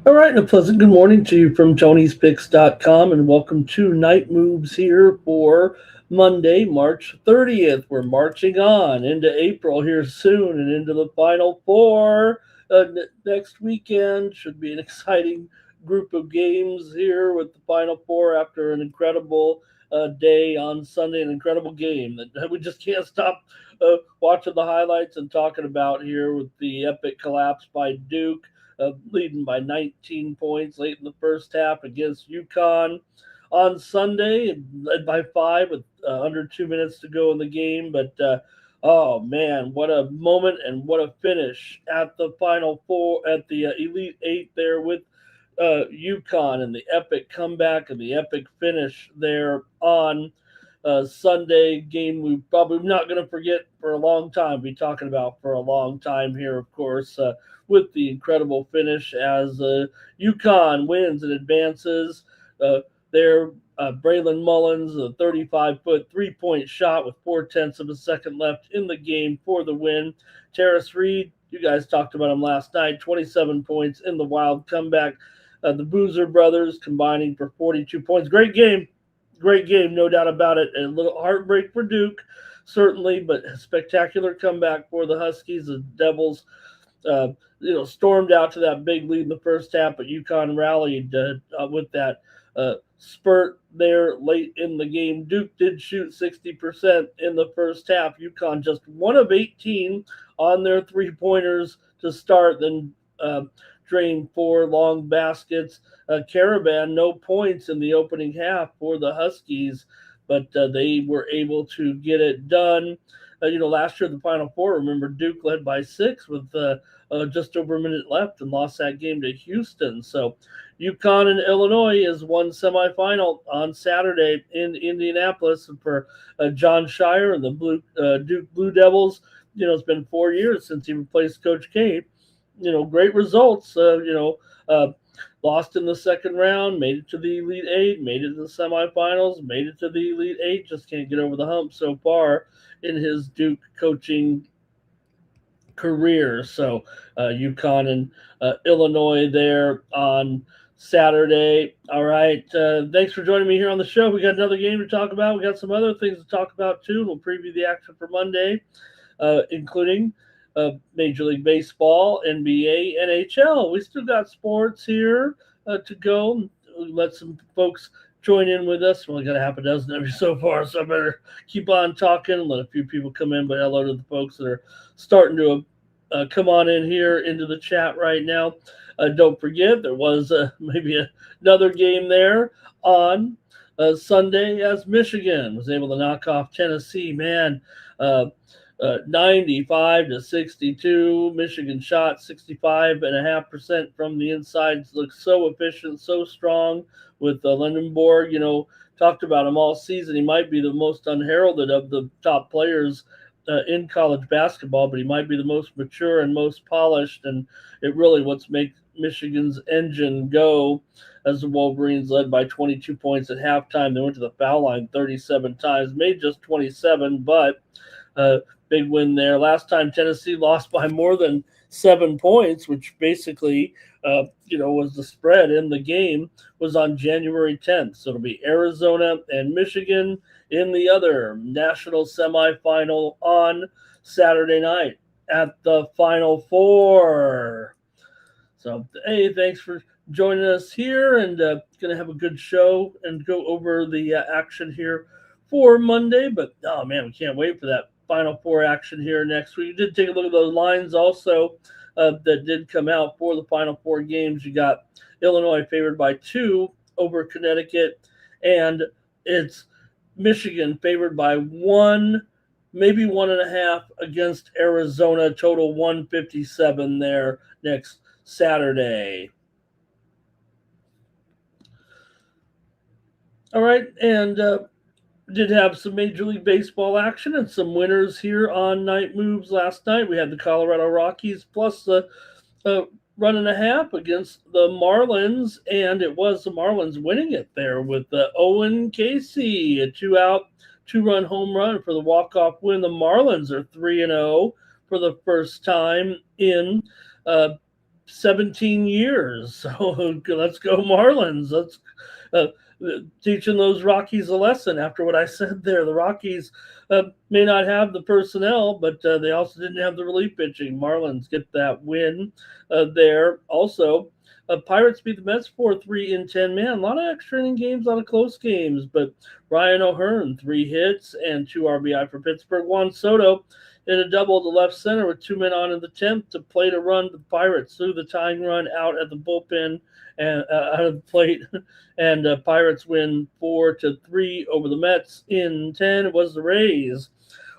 All right, and a pleasant good morning to you from Tony'sPicks.com, and welcome to Night Moves here for Monday, March 30th. We're marching on into April here soon and into the Final Four next weekend. Should be an exciting group of games here with the Final Four after an incredible day on Sunday, an incredible game that we just can't stop watching the highlights and talking about here with the epic collapse by Duke leading by 19 points late in the first half against UConn on Sunday, led by 5 with under 2 minutes to go in the game. But oh man, what a moment and what a finish at the Final Four, at the Elite Eight there with UConn, and the epic comeback and the epic finish there on Sunday game we probably not going to forget for a long time. Be talking about for a long time here, of course, with the incredible finish as UConn wins and advances. There, Braylon Mullins, a 35-foot three-point shot with 4/10 of a second left in the game for the win. Terrace Reed, you guys talked about him last night, 27 points in the wild comeback. The Boozer brothers combining for 42 points. Great game, no doubt about it. A little heartbreak for Duke, certainly, but a spectacular comeback for the Huskies. The Devils, stormed out to that big lead in the first half, but UConn rallied with that spurt there late in the game. Duke did shoot 60% in the first half. UConn just 1 of 18 on their three-pointers to start, then drained 4 long baskets. Caravan, no points in the opening half for the Huskies, but they were able to get it done. Last year, the Final Four, remember, Duke led by 6 with just over a minute left and lost that game to Houston. So UConn and Illinois is one semifinal on Saturday in Indianapolis. And for John Shire and the Duke Blue Devils, it's been 4 years since he replaced Coach K. Great results. Lost in the second round, made it to the Elite Eight, made it to the semifinals, made it to the Elite Eight. Just can't get over the hump so far in his Duke coaching career. So UConn and Illinois there on Saturday. All right. Thanks for joining me here on the show. We got another game to talk about. We got some other things to talk about too. We'll preview the action for Monday, including Major League Baseball, NBA, NHL. We still got sports here to go. Let some folks join in with us. We only got a half a dozen of you so far, so I better keep on talking and let a few people come in. But hello to the folks that are starting to come on in here into the chat right now. Don't forget, there was maybe another game there on Sunday as Michigan was able to knock off Tennessee. Man, 95 to 62. Michigan shot 65.5% from the inside. Looks so efficient, so strong with Lindenborg. Talked about him all season. He might be the most unheralded of the top players in college basketball, but he might be the most mature and most polished. And it really what's make Michigan's engine go as the Wolverines led by 22 points at halftime. They went to the foul line 37 times, made just 27, but big win there. Last time Tennessee lost by more than 7 points, which basically, was the spread in the game, was on January 10th. So it'll be Arizona and Michigan in the other national semifinal on Saturday night at the Final Four. So, hey, thanks for joining us here, and going to have a good show and go over the action here for Monday. But, oh, man, we can't wait for that Final Four action here next week. You did take a look at those lines also that did come out for the Final Four games. You got Illinois favored by 2 over Connecticut, and it's Michigan favored by 1, maybe 1.5 against Arizona. Total 157 there next Saturday. All right, and did have some Major League Baseball action and some winners here on Night Moves last night. We had the Colorado Rockies plus the uh, run and a half against the Marlins, and it was the Marlins winning it there with Owen Casey, a two-run home run for the walk-off win. The Marlins are 3-0 for the first time in uh, 17 years. So let's go Marlins. Let's uh, teaching those Rockies a lesson after what I said there. The Rockies may not have the personnel, but they also didn't have the relief pitching. Marlins get that win there. Also, Pirates beat the Mets 4-3 in 10. Man, a lot of extra inning games, a lot of close games, but Ryan O'Hearn, 3 hits and 2 RBI for Pittsburgh. Juan Soto hit a double to left center with 2 men on in the 10th to play to run the Pirates through the tying run out at the bullpen and out of the plate. And Pirates win 4-3 over the Mets in 10. It was the Rays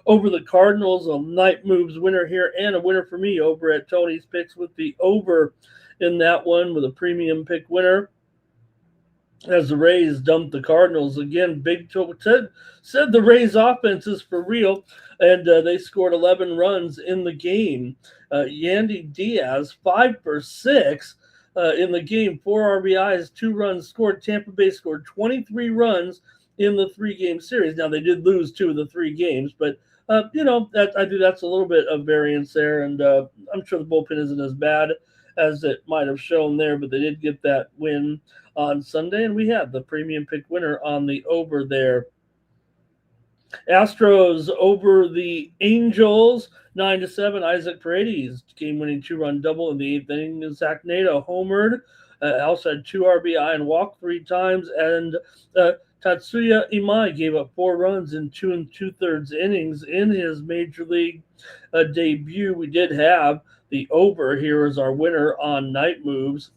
over the Cardinals. A Night Moves winner here and a winner for me over at Tony's Picks with the over in that one with a premium pick winner. As the Rays dumped the Cardinals again, Big Toe said the Rays offense is for real, and they scored 11 runs in the game. Yandy Diaz 5 for 6 in the game, 4 RBIs, 2 runs scored. Tampa Bay scored 23 runs in the 3-game series. Now they did lose 2 of the 3 games, but I think that's a little bit of variance there, and I'm sure the bullpen isn't as bad as it might have shown there, but they did get that win on Sunday, and we had the premium pick winner on the over there. Astros over the Angels 9-7. Isaac Paredes game-winning 2-run double in the 8th inning. Zach Nato homered. Also had 2 RBI and walked 3 times, and Tatsuya Imai gave up 4 runs in 2 2/3 innings in his major league debut. We did have the over here as our winner on Night Moves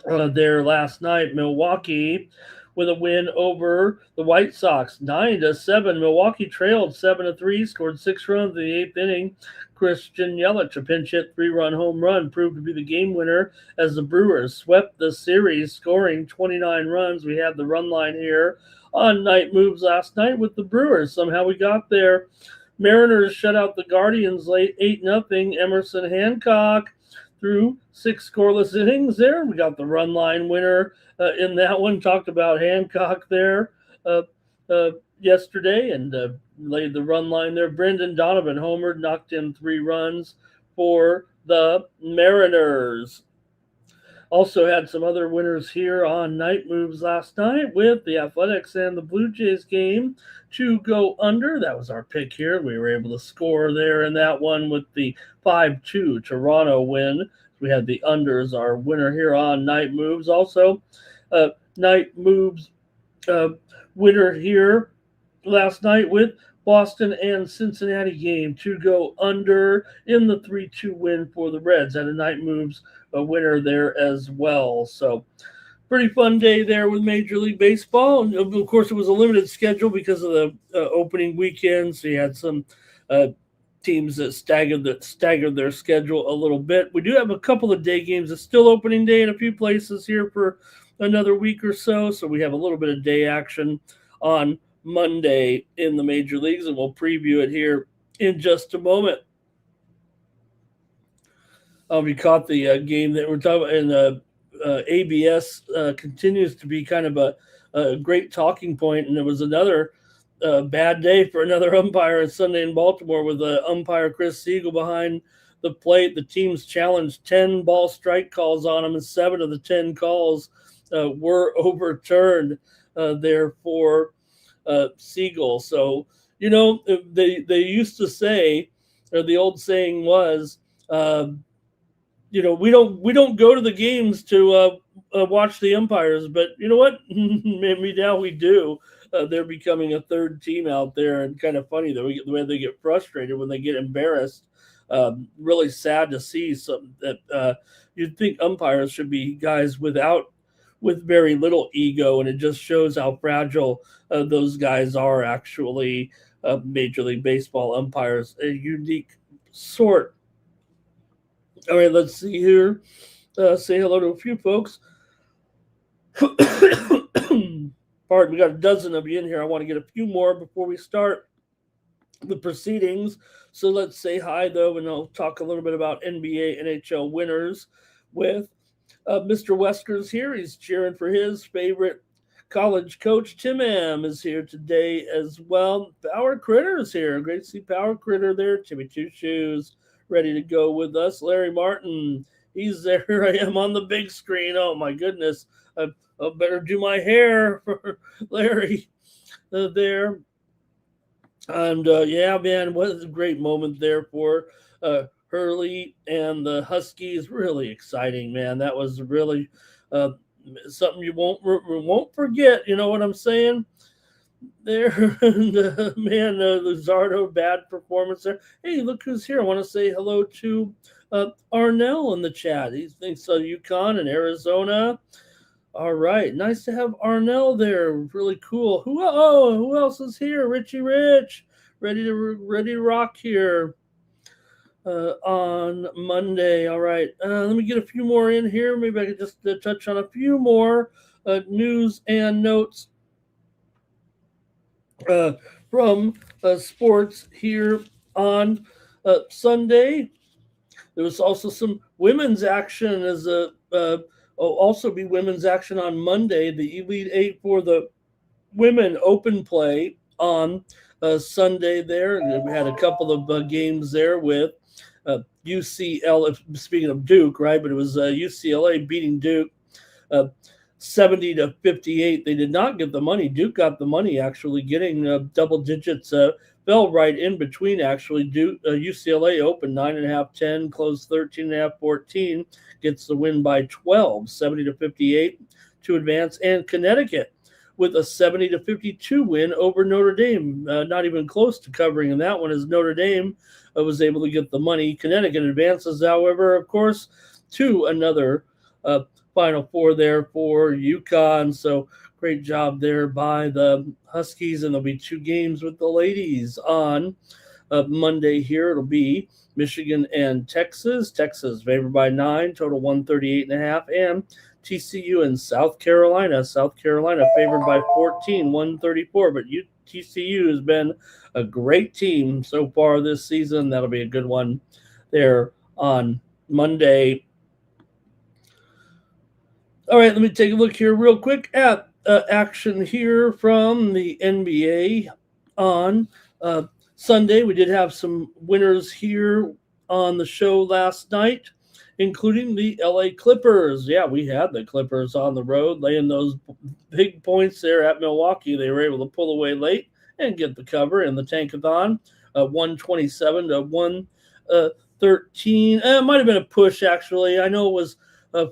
there last night. Milwaukee with a win over the White Sox 9-7. Milwaukee trailed 7-3, scored 6 runs in the 8th inning. Christian Yelich, a pinch hit 3-run home run, proved to be the game winner as the Brewers swept the series, scoring 29 runs. We had the run line here on Night Moves last night with the Brewers. Somehow we got there. Mariners shut out the Guardians late 8-0. Emerson Hancock through 6 scoreless innings there. We got the run line winner in that one. Talked about Hancock there yesterday and laid the run line there. Brendan Donovan homered, knocked in 3 runs for the Mariners. Also had some other winners here on Night Moves last night with the Athletics and the Blue Jays game to go under. That was our pick here. We were able to score there in that one with the 5-2 Toronto win. We had the unders, our winner here on Night Moves. Also, Night Moves winner here last night with Boston and Cincinnati game to go under in the 3-2 win for the Reds. And a Night Moves a winner there as well. So pretty fun day there with Major League Baseball. And of course, it was a limited schedule because of the opening weekend. So you had some teams that staggered their schedule a little bit. We do have a couple of day games. It's still opening day in a few places here for another week or so. So we have a little bit of day action on Monday in the major leagues, and we'll preview it here in just a moment. We caught the game that we're talking about, and ABS continues to be kind of a great talking point, and it was another bad day for another umpire on Sunday in Baltimore with umpire Chris Siegel behind the plate. The teams challenged 10 ball strike calls on him, and 7 of the 10 calls were overturned there for Siegel. So, they used to say, or the old saying was, we don't go to the games to watch the umpires, but you know what? Maybe now we do. They're becoming a third team out there, and kind of funny the way they get frustrated when they get embarrassed. Really sad to see some that you'd think umpires should be guys with very little ego, and it just shows how fragile those guys are. Actually, Major League Baseball umpires, a unique sort. All right, let's see here. Say hello to a few folks. Pardon, we got a dozen of you in here. I want to get a few more before we start the proceedings. So let's say hi, though, and I'll talk a little bit about NBA, NHL winners with Mr. Wesker's here. He's cheering for his favorite college coach. Tim M is here today as well. Power Critter's here. Great to see Power Critter there. Timmy Two Shoes ready to go with us. Larry Martin, he's there. Here I am on the big screen. Oh, my goodness. I better do my hair for Larry there. And yeah, man, what a great moment there for Hurley and the Huskies. Really exciting, man. That was really something you won't forget. You know what I'm saying? There, and, man, Luzardo, bad performance there. Hey, look who's here. I want to say hello to Arnell in the chat. He thinks UConn and Arizona. All right, nice to have Arnell there. Really cool. Who else is here? Richie Rich, ready to rock here on Monday. All right, let me get a few more in here. Maybe I could just touch on a few more news and notes from sports here on Sunday. There was also some women's action as also be women's action on Monday. The Elite Eight for the women open play on Sunday there. And we had a couple of games there with UCLA, speaking of Duke, right? But it was UCLA beating Duke 70-58. They did not get the money. Duke got the money, actually getting double digits. Fell right in between, actually. Duke, UCLA opened 9.5-10, closed 13.5-14, gets the win by 12, 70-58 to advance. And Connecticut with a 70-52 win over Notre Dame. Not even close to covering in that one, as Notre Dame was able to get the money. Connecticut advances, however, of course, to another Final Four there for UConn. So great job there by the Huskies, and there'll be two games with the ladies on Monday here. It'll be Michigan and Texas. Texas favored by 9, total 138.5, and TCU and South Carolina. South Carolina favored by 14, 134. But TCU has been a great team so far this season. That'll be a good one there on Monday. All right, let me take a look here real quick at action here from the NBA on Sunday. We did have some winners here on the show last night, including the LA Clippers. Yeah, we had the Clippers on the road laying those big points there at Milwaukee. They were able to pull away late and get the cover in the Tankathon, 127-113. It might have been a push, actually. I know it was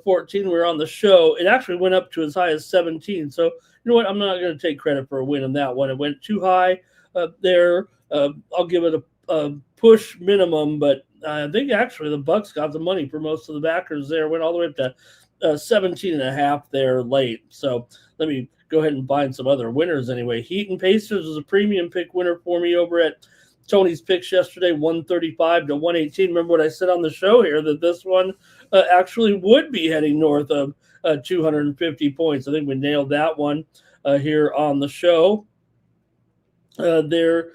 14. We were on the show. It actually went up to as high as 17. So, you know what? I'm not going to take credit for a win on that one. It went too high there. I'll give it a push minimum, but I think actually the Bucks got the money for most of the backers there. Went all the way up to 17.5 there late. So let me go ahead and find some other winners anyway. Heat and Pacers was a premium pick winner for me over at Tony's Picks yesterday, 135-118. Remember what I said on the show here, that this one actually would be heading north of 250 points. I think we nailed that one here on the show there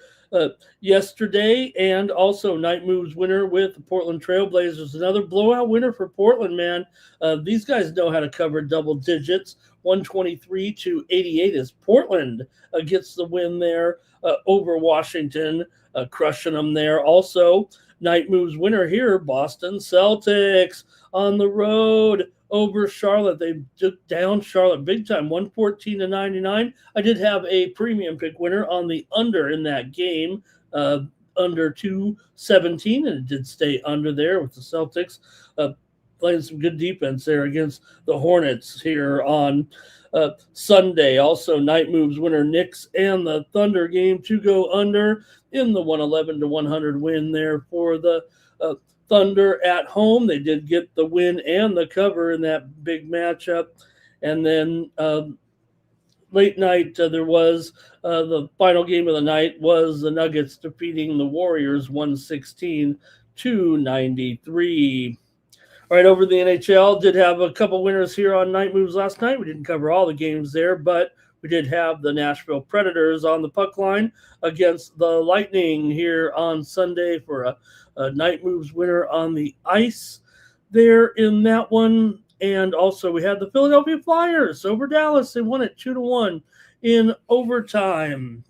yesterday. And also Night Moves winner with the Portland Trailblazers. Another blowout winner for Portland, man. These guys know how to cover double digits. 123-88 as Portland gets the win there over Washington, crushing them there. Also, Night Moves winner here, Boston Celtics on the road over Charlotte. They took down Charlotte big time, 114-99. I did have a premium pick winner on the under in that game, under 217, and it did stay under there with the Celtics playing some good defense there against the Hornets here on Sunday. Also, Night Moves winner Knicks and the Thunder game to go under in the 111-100 win there for the Thunder at home. They did get the win and the cover in that big matchup. And then late night, there was the final game of the night was the Nuggets defeating the Warriors 116-93. All right, over the NHL, did have a couple winners here on Night Moves last night. We didn't cover all the games there, but we did have the Nashville Predators on the puck line against the Lightning here on Sunday for a Night Moves winner on the ice there in that one. And also we had the Philadelphia Flyers over Dallas. They won it 2-1 in overtime.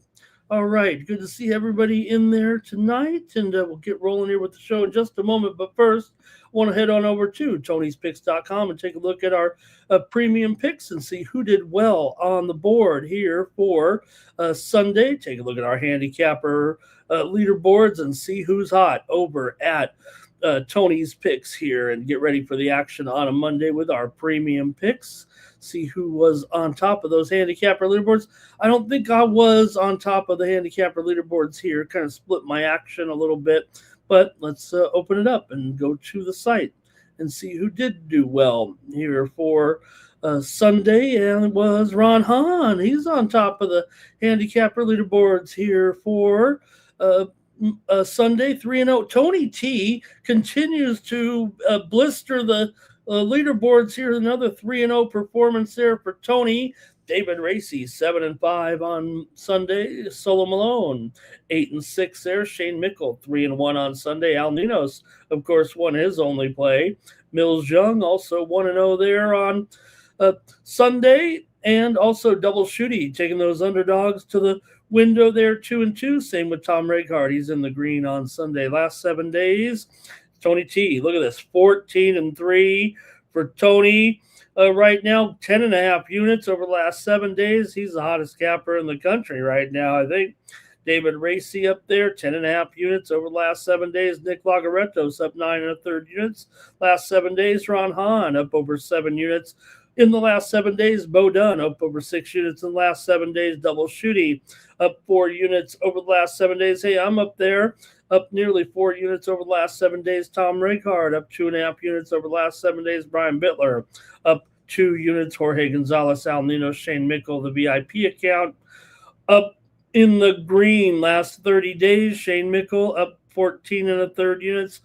All right, good to see everybody in there tonight, and we'll get rolling here with the show in just a moment. But first, I want to head on over to Tony'sPicks.com and take a look at our premium picks and see who did well on the board here for Sunday. Take a look at our handicapper leaderboards and see who's hot over at Tony's Picks here, and get ready for the action on a Monday with our premium picks. See who was on top of those handicapper leaderboards. I don't think I was on top of the handicapper leaderboards here. Kind of split my action a little bit, but let's open it up and go to the site and see who did do well here for Sunday. And it was Ron Hahn. He's on top of the handicapper leaderboards here for Sunday, 3-0. Tony T continues to blister the leaderboards here. Another 3-0 performance there for Tony. David Racy, 7-5 on Sunday. Solo Malone, 8-6 there. Shane Mickle, 3-1 on Sunday. Al Ninos, of course, won his only play. Mills Young, also 1-0 there on Sunday. And also Double Shooty, taking those underdogs to the window there, 2-2. Same with Tom Reghard. He's in the green on Sunday. Last 7 days, Tony T, look at this, 14-3 for Tony. Right now, 10.5 units over the last 7 days. He's the hottest capper in the country right now, I think. David Racy up there, 10.5 units over the last 7 days. Nick Lagarettos up 9 1/3 units. Last 7 days, Ron Hahn up over 7 units. In the last 7 days, Bo Dunn up over 6 units in the last 7 days. Double Shooty up 4 units over the last 7 days. Hey, I'm up there, up nearly 4 units over the last 7 days. Tom Reghard up 2.5 units over the last 7 days. Brian Bittler up 2 units. Jorge Gonzalez, Al Nino, Shane Mickle, the VIP account, up in the green last 30 days. Shane Mickle up 14 1/3 units.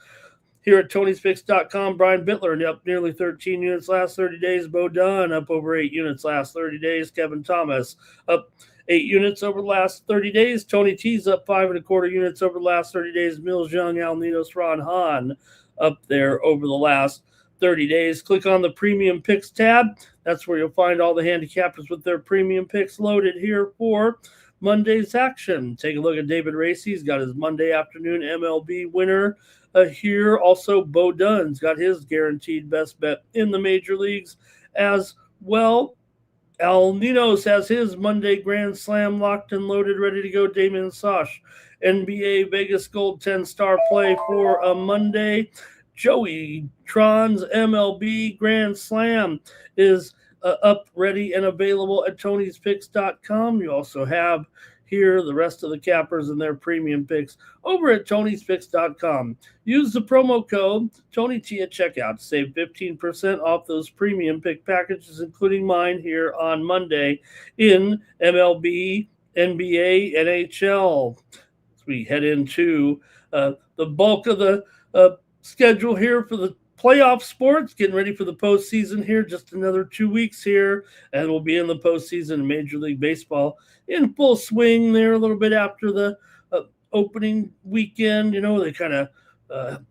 Here at Tony'sPicks.com, Brian Bittler up nearly 13 units last 30 days. Bo Dunn up over 8 units last 30 days. Kevin Thomas up 8 units over the last 30 days. Tony T's up 5 1/4 units over the last 30 days. Mills Young, Al Ninos, Ron Hahn up there over the last 30 days. Click on the Premium Picks tab. That's where you'll find all the handicappers with their premium picks loaded here for Monday's action. Take a look at David Racy. He's got his Monday afternoon MLB winner here. Also, Bo Dunn's got his guaranteed best bet in the major leagues as well. Al Ninos has his Monday Grand Slam locked and loaded, ready to go. Damien Sosh, NBA Vegas Gold 10-star play for a Monday. Joey Tron's MLB Grand Slam is up, ready, and available at Tony'sPicks.com. You also have here the rest of the cappers and their premium picks over at Tony'sPicks.com. Use the promo code TonyT at checkout to save 15% off those premium pick packages, including mine here on Monday in MLB, NBA, NHL. As we head into the bulk of the schedule here for the playoff sports, getting ready for the postseason here. Just another 2 weeks here, and we'll be in the postseason in Major League Baseball in full swing there a little bit after the opening weekend. You know, they kind of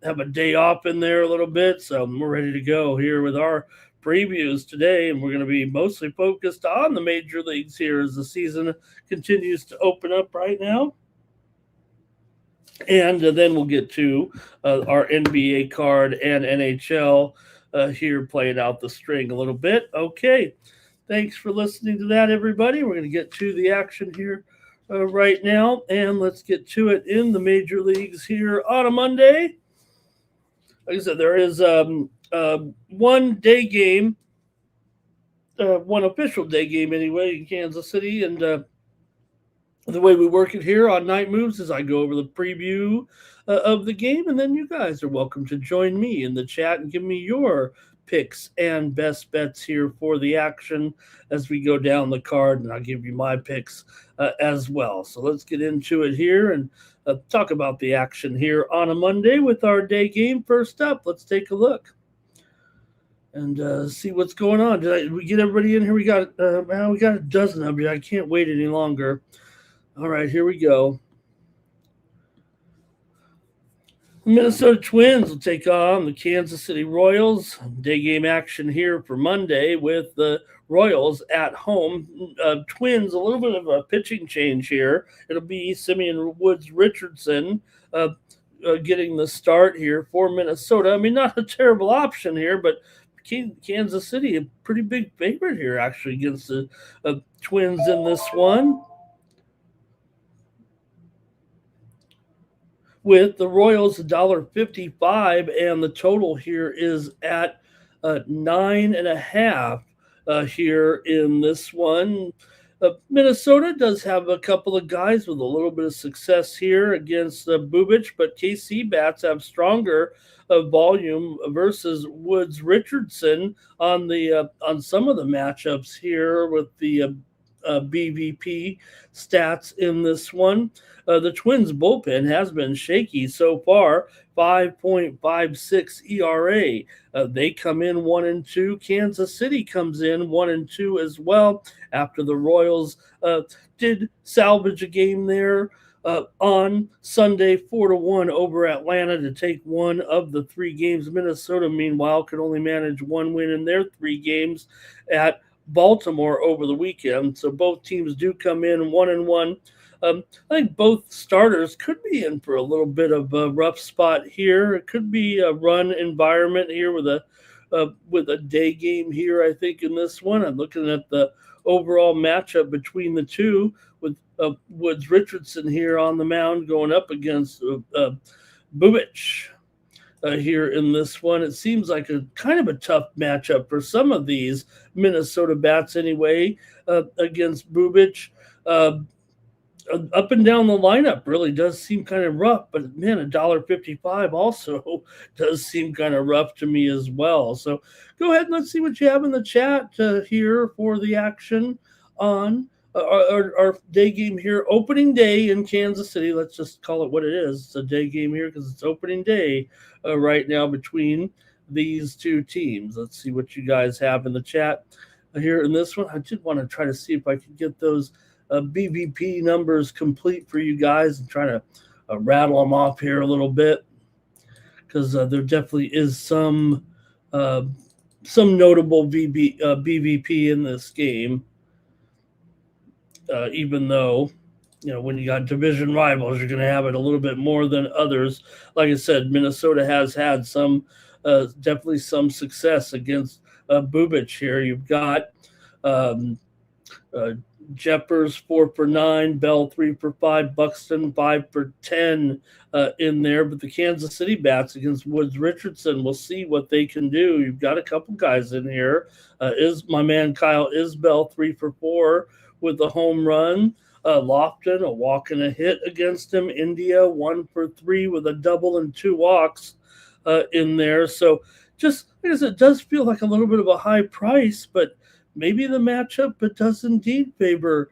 have a day off in there a little bit, so we're ready to go here with our previews today, and we're going to be mostly focused on the major leagues here as the season continues to open up right now. And then we'll get to our NBA card and NHL here, playing out the string a little bit. Okay, thanks for listening to that, everybody. We're going to get to the action here right now, and let's get to it in the major leagues here on a Monday. Like I said, there is one day game, one official day game anyway in Kansas City, and the way we work it here on Night Moves is I go over the preview of the game, and then you guys are welcome to join me in the chat and give me your picks and best bets here for the action as we go down the card, and I'll give you my picks as well. So let's get into it here and talk about the action here on a Monday with our day game. First up, let's take a look. and see what's going on. Did we get everybody in here? We got a dozen of you. I can't wait any longer. All right, here we go. The Minnesota Twins will take on the Kansas City Royals. Day game action here for Monday with the Royals at home. Twins, a little bit of a pitching change here. It'll be Simeon Woods Richardson uh, getting the start here for Minnesota. I mean, not a terrible option here, but Kansas City, a pretty big favorite here, actually, against the Twins in this one. With the Royals $1.55, and the total here is at 9.5 here in this one. Minnesota does have a couple of guys with a little bit of success here against Bubic, but KC bats have stronger volume versus Woods Richardson on some of the matchups here with the BVP stats in this one. The Twins bullpen has been shaky so far, 5.56 ERA. They come in 1-2. Kansas City comes in 1-2 as well. After the Royals did salvage a game there on Sunday, 4-1 over Atlanta to take one of the three games. Minnesota, meanwhile, could only manage one win in their three games at Baltimore over the weekend. So both teams do come in 1-1. I think both starters could be in for a little bit of a rough spot here. It could be a run environment here with a day game here. I think in this one, I'm looking at the overall matchup between the two with Woods Richardson here on the mound going up against Bubic. Here in this one. It seems like a kind of a tough matchup for some of these Minnesota bats anyway against Bubic. Up and down the lineup really does seem kind of rough, but man, $1.55 also does seem kind of rough to me as well. So go ahead and let's see what you have in the chat here for the action on our day game here. Opening day in Kansas City. Let's just call it what it is. It's a day game here because it's opening day right now between these two teams. Let's see what you guys have in the chat here in this one. I did want to try to see if I could get those BVP numbers complete for you guys and try to rattle them off here a little bit because there definitely is some notable BVP in this game. Even though, when you got division rivals, you're going to have it a little bit more than others. Like I said, Minnesota has had definitely some success against Bubic here. You've got Jeppers 4 for 9, Bell 3 for 5, Buxton 5 for 10 in there. But the Kansas City bats against Woods Richardson, we'll see what they can do. You've got a couple guys in here. Is my man Kyle Isbell 3 for 4 with a home run. Lofton, a walk and a hit against him. India 1 for 3 with a double and 2 walks in there. So just because it does feel like a little bit of a high price, but maybe the matchup but does indeed favor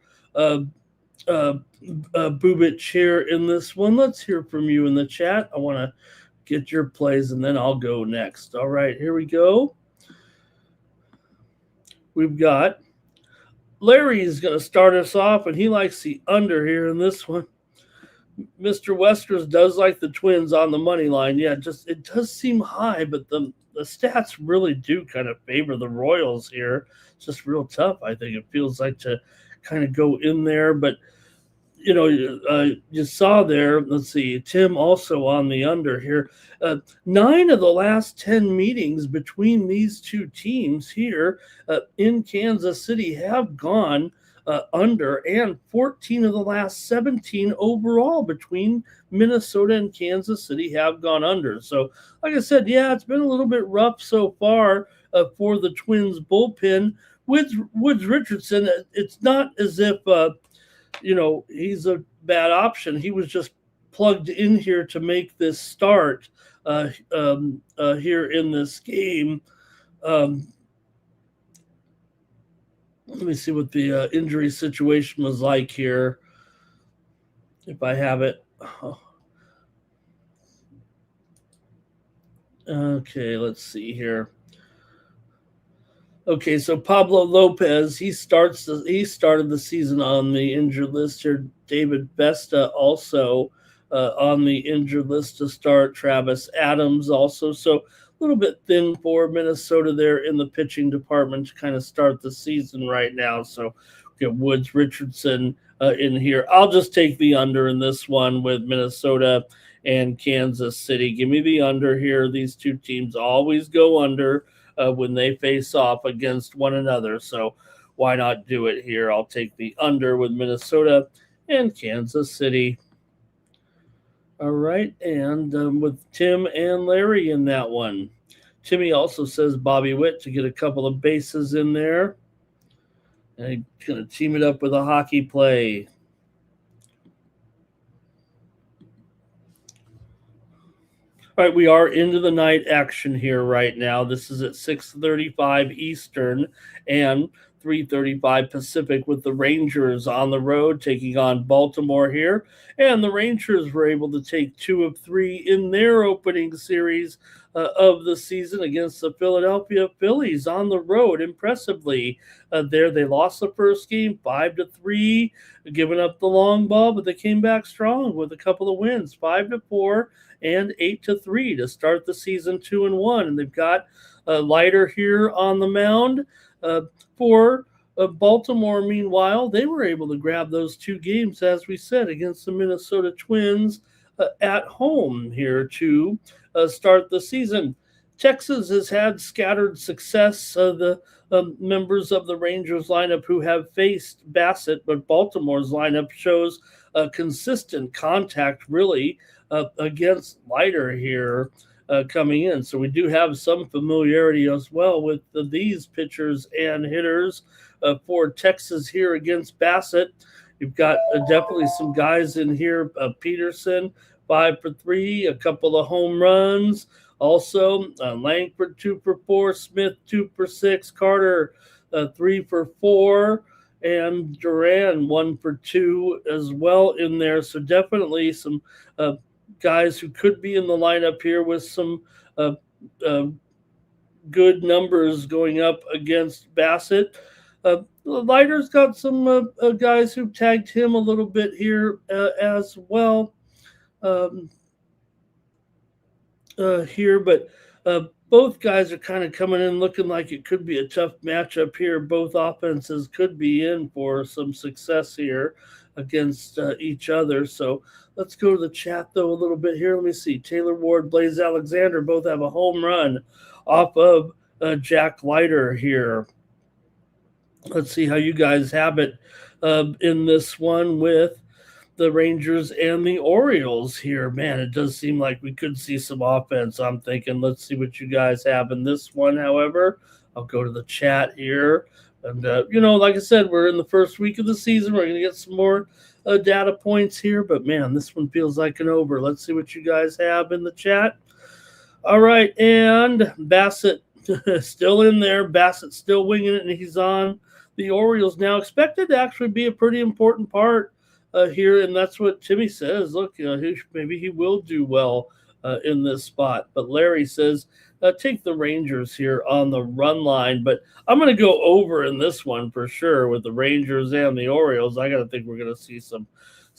Bubic here in this one. Let's hear from you in the chat. I want to get your plays and then I'll go next. All right, here we go. We've got Larry is going to start us off, and he likes the under here in this one. Mr. Westers does like the Twins on the money line. Yeah, it does seem high, but the stats really do kind of favor the Royals here. It's just real tough, I think. It feels like to kind of go in there. But, you saw there, let's see, Tim also on the under here. 9 of the last 10 meetings between these two teams here in Kansas City have gone under, and 14 of the last 17 overall between Minnesota and Kansas City have gone under. So, like I said, yeah, it's been a little bit rough so far for the Twins bullpen. Woods Richardson, it's not as if, he's a bad option. He was just plugged in here to make this start here in this game. Let me see what the injury situation was like here, if I have it. Okay, let's see here. Okay, so Pablo Lopez, he started the season on the injured list here. David Besta also on the injured list to start. Travis Adams also. So a little bit thin for Minnesota there in the pitching department to kind of start the season right now. So get Woods, Richardson in here. I'll just take the under in this one with Minnesota and Kansas City. Give me the under here. These two teams always go under when they face off against one another. So why not do it here? I'll take the under with Minnesota and Kansas City. All right, and with Tim and Larry in that one. Timmy also says Bobby Witt to get a couple of bases in there. And he's going to team it up with a hockey play. All right, we are into the night action here right now. This is at 6:35 Eastern and 3:35 Pacific with the Rangers on the road taking on Baltimore here. And the Rangers were able to take 2 of 3 in their opening series of the season against the Philadelphia Phillies on the road. Impressively, there they lost the first game 5-3, giving up the long ball, but they came back strong with a couple of wins, 5-4 and 8-3 to start the season 2-1. And they've got Leiter here on the mound for Baltimore. Meanwhile, they were able to grab those 2 games, as we said, against the Minnesota Twins at home here to start the season. Texas has had scattered success. The members of the Rangers lineup who have faced Bassett, but Baltimore's lineup shows consistent contact, really, against Leiter here coming in. So we do have some familiarity as well with these pitchers and hitters for Texas here against Bassett. You've got definitely some guys in here. Peterson, 5 for 3, a couple of home runs. Also, Langford, 2 for 4, Smith, 2 for 6, Carter, 3 for 4, and Duran, 1 for 2 as well in there. So definitely some guys who could be in the lineup here with some good numbers going up against Bassett. Leiter's got some guys who tagged him a little bit here as well here, but both guys are kind of coming in looking like it could be a tough matchup here. Both offenses could be in for some success here against each other. So let's go to the chat, though, a little bit here. Let me see. Taylor Ward, Blaze Alexander both have a home run off of Jack Leiter here. Let's see how you guys have it in this one with the Rangers and the Orioles here. Man, it does seem like we could see some offense. I'm thinking, let's see what you guys have in this one. However, I'll go to the chat here. And, like I said, we're in the first week of the season. We're going to get some more data points here. But, man, this one feels like an over. Let's see what you guys have in the chat. All right, and Bassett still in there. Bassett still winging it, and he's on the Orioles now. Expected to actually be a pretty important part here, and that's what Timmy says. Look, maybe he will do well in this spot. But Larry says take the Rangers here on the run line. But I'm going to go over in this one for sure with the Rangers and the Orioles. I got to think we're going to see some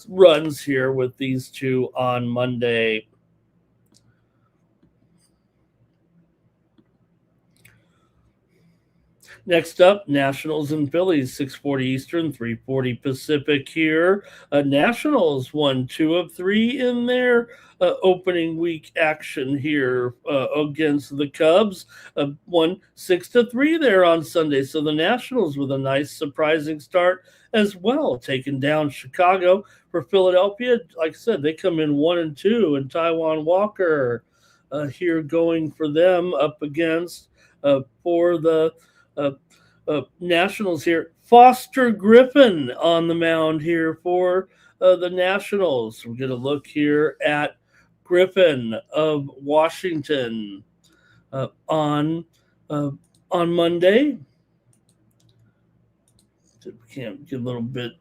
runs here with these two on Monday. Next up, Nationals and Phillies, 6:40 Eastern, 3:40 Pacific here. Nationals won 2 of 3 in their opening week action here against the Cubs. Won 6-3 there on Sunday. So the Nationals with a nice surprising start as well, taking down Chicago. For Philadelphia, like I said, they come in 1-2, and Taijuan Walker here going for them up against for the Nationals here. Foster Griffin on the mound here for the Nationals. We're going to look here at Griffin of Washington on Monday. We can't get a little bit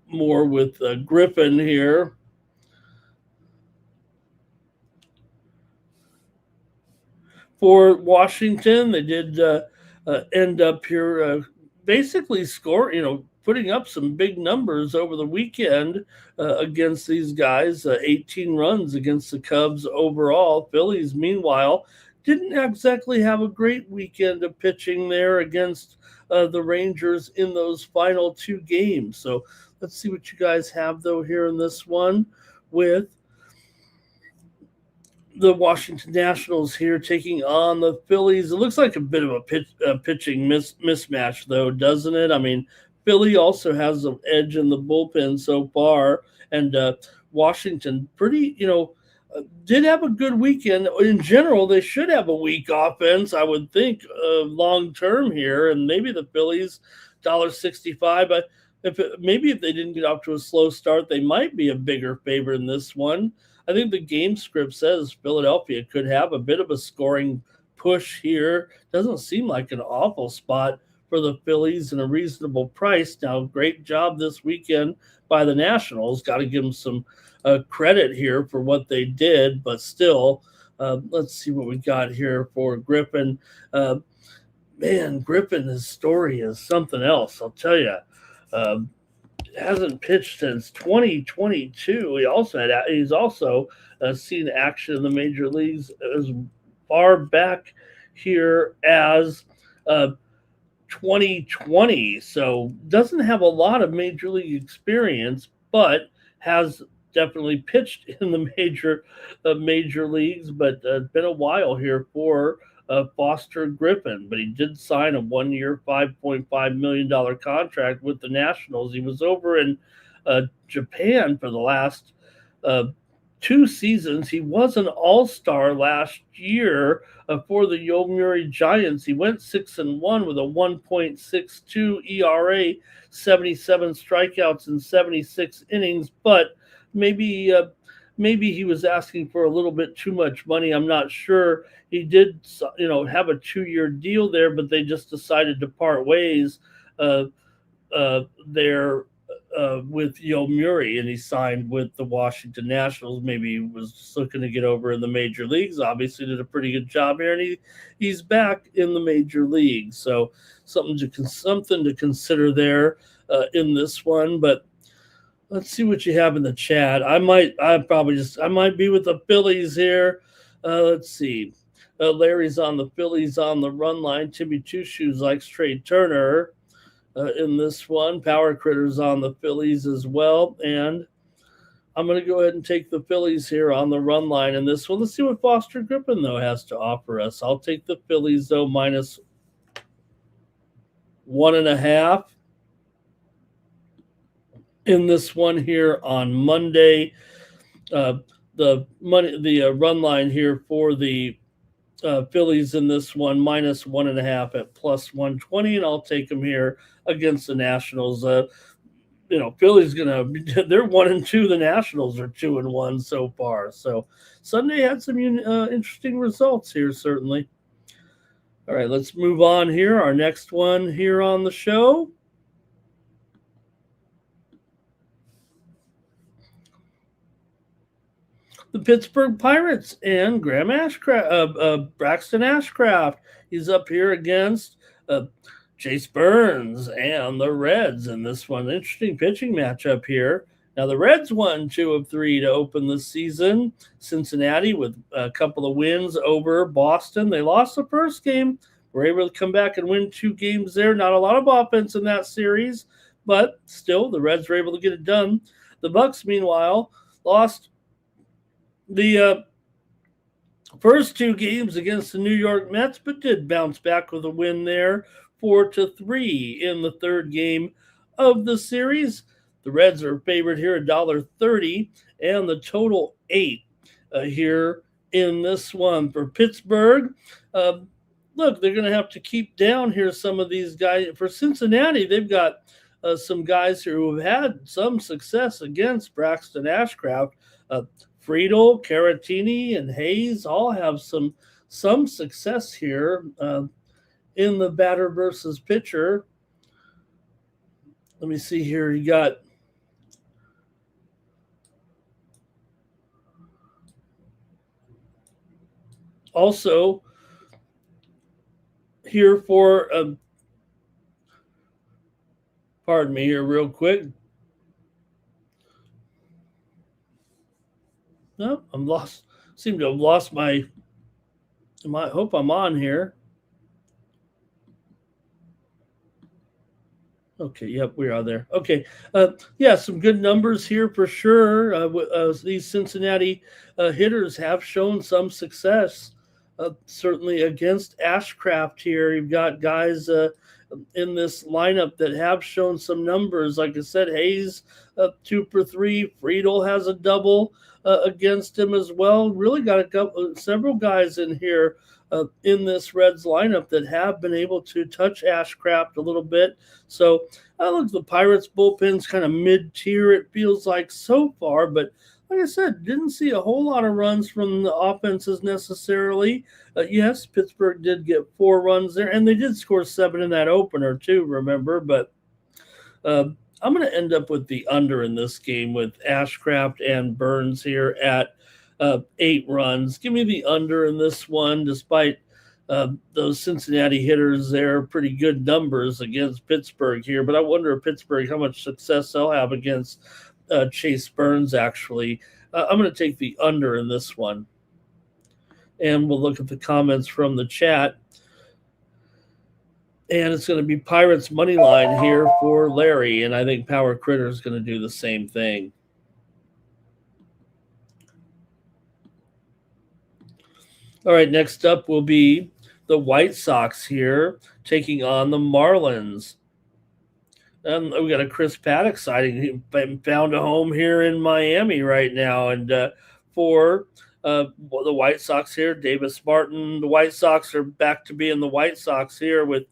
more with Griffin here. For Washington, they did end up here basically putting up some big numbers over the weekend against these guys. 18 runs against the Cubs overall. Phillies, meanwhile, didn't exactly have a great weekend of pitching there against the Rangers in those final two games. So let's see what you guys have, though, here in this one with the Washington Nationals here taking on the Phillies. It looks like a bit of a pitching mismatch, though, doesn't it? I mean, Philly also has an edge in the bullpen so far, and Washington did have a good weekend. In general, they should have a weak offense, I would think, long term here, and maybe the Phillies $1.65. But maybe if they didn't get off to a slow start, they might be a bigger favorite in this one. I think the game script says Philadelphia could have a bit of a scoring push here. Doesn't seem like an awful spot for the Phillies and a reasonable price. Now, great job this weekend by the Nationals. Got to give them some credit here for what they did, but still, let's see what we got here for Griffin. Man, Griffin, his story is something else, I'll tell you. Hasn't pitched since 2022. He's also seen action in the major leagues as far back here as 2020. So doesn't have a lot of major league experience, but has definitely pitched in the major leagues. But been a while here for Foster Griffin, but he did sign a 1-year, $5.5 million contract with the Nationals. He was over in Japan for the last two seasons. He was an all-star last year for the Yomiuri Giants. He went 6-1 with a 1.62 ERA, 77 strikeouts in 76 innings, but maybe he was asking for a little bit too much money. I'm not sure. He did, have a 2-year deal there, but they just decided to part ways there with Yomiuri, and he signed with the Washington Nationals. Maybe he was just looking to get over in the major leagues. Obviously, did a pretty good job here, and he's back in the major leagues. So something to consider there in this one, but. Let's see what you have in the chat. I might be with the Phillies here. Let's see. Larry's on the Phillies on the run line. Timmy Two Shoes likes Trey Turner in this one. Power Critters on the Phillies as well. And I'm going to go ahead and take the Phillies here on the run line in this one. Let's see what Foster Griffin, though, has to offer us. I'll take the Phillies, though, minus 1.5. In this one here on Monday. The run line here for the Phillies in this one minus 1.5 at plus 120, and I'll take them here against the Nationals. Philly's they're 1-2. The Nationals are 2-1 so far. So Sunday had some interesting results here, certainly. All right, let's move on here. Our next one here on the show. The Pittsburgh Pirates and Braxton Ashcraft. He's up here against Chase Burns and the Reds in this one. Interesting pitching matchup here. Now, the Reds won 2 of 3 to open the season. Cincinnati with a couple of wins over Boston. They lost the first game. Were able to come back and win 2 games there. Not a lot of offense in that series, but still, the Reds were able to get it done. The Bucks, meanwhile, lost the first 2 games against the New York Mets, but did bounce back with a win there, 4-3 in the third game of the series. The Reds are favored here, $1.30, and the total 8 here in this one for Pittsburgh. Look, they're going to have to keep down here some of these guys. For Cincinnati, they've got some guys here who have had some success against Braxton Ashcraft. Friedel, Caratini, and Hayes all have some success here in the batter versus pitcher. Let me see here. You got also here for, pardon me here real quick. No, I'm lost. Seem to have lost my, hope I'm on here. Okay, yep, we are there. Okay, yeah, some good numbers here for sure. These Cincinnati hitters have shown some success, certainly against Ashcraft here. You've got guys in this lineup that have shown some numbers. Like I said, Hayes 2 for 3. Friedel has a double against him as well. Really got several guys in here in this Reds lineup that have been able to touch Ashcraft a little bit. So I look, the Pirates bullpen's kind of mid-tier, it feels like so far, but like I said, didn't see a whole lot of runs from the offenses necessarily. Yes, Pittsburgh did get 4 runs there, and they did score 7 in that opener too, remember? But I'm going to end up with the under in this game with Ashcraft and Burns here at 8 runs. Give me the under in this one, despite those Cincinnati hitters. They're pretty good numbers against Pittsburgh here, but I wonder if Pittsburgh, how much success they'll have against Chase Burns, actually. I'm going to take the under in this one. And we'll look at the comments from the chat. And it's going to be Pirates money line here for Larry, and I think Power Critter is going to do the same thing. All right, next up will be the White Sox here taking on the Marlins. And we got a Chris Paddock sighting. He found a home here in Miami right now. And for the White Sox here, Davis Martin, the White Sox are back to being the White Sox here with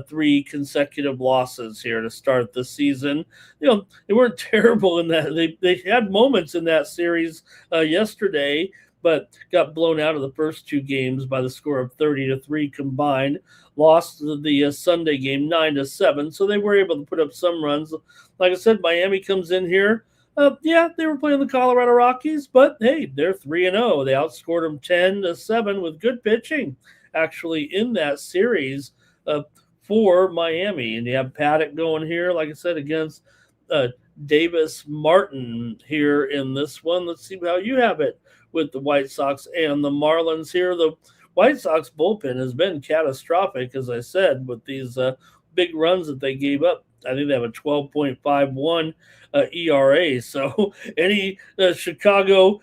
3 consecutive losses here to start the season. You know, they weren't terrible in that. They had moments in that series yesterday, but got blown out of the first 2 games by the score of 30-3 combined. Lost the Sunday game 9-7, so they were able to put up some runs. Like I said, Miami comes in here. Yeah, they were playing the Colorado Rockies, but hey, they're 3-0. They outscored them 10-7 with good pitching, actually, in that series for Miami. And you have Paddock going here, like I said, against Davis Martin here in this one. Let's see how you have it with the White Sox and the Marlins here. The White Sox bullpen has been catastrophic, as I said, with these big runs that they gave up. I think they have a 12.51 ERA. So any Chicago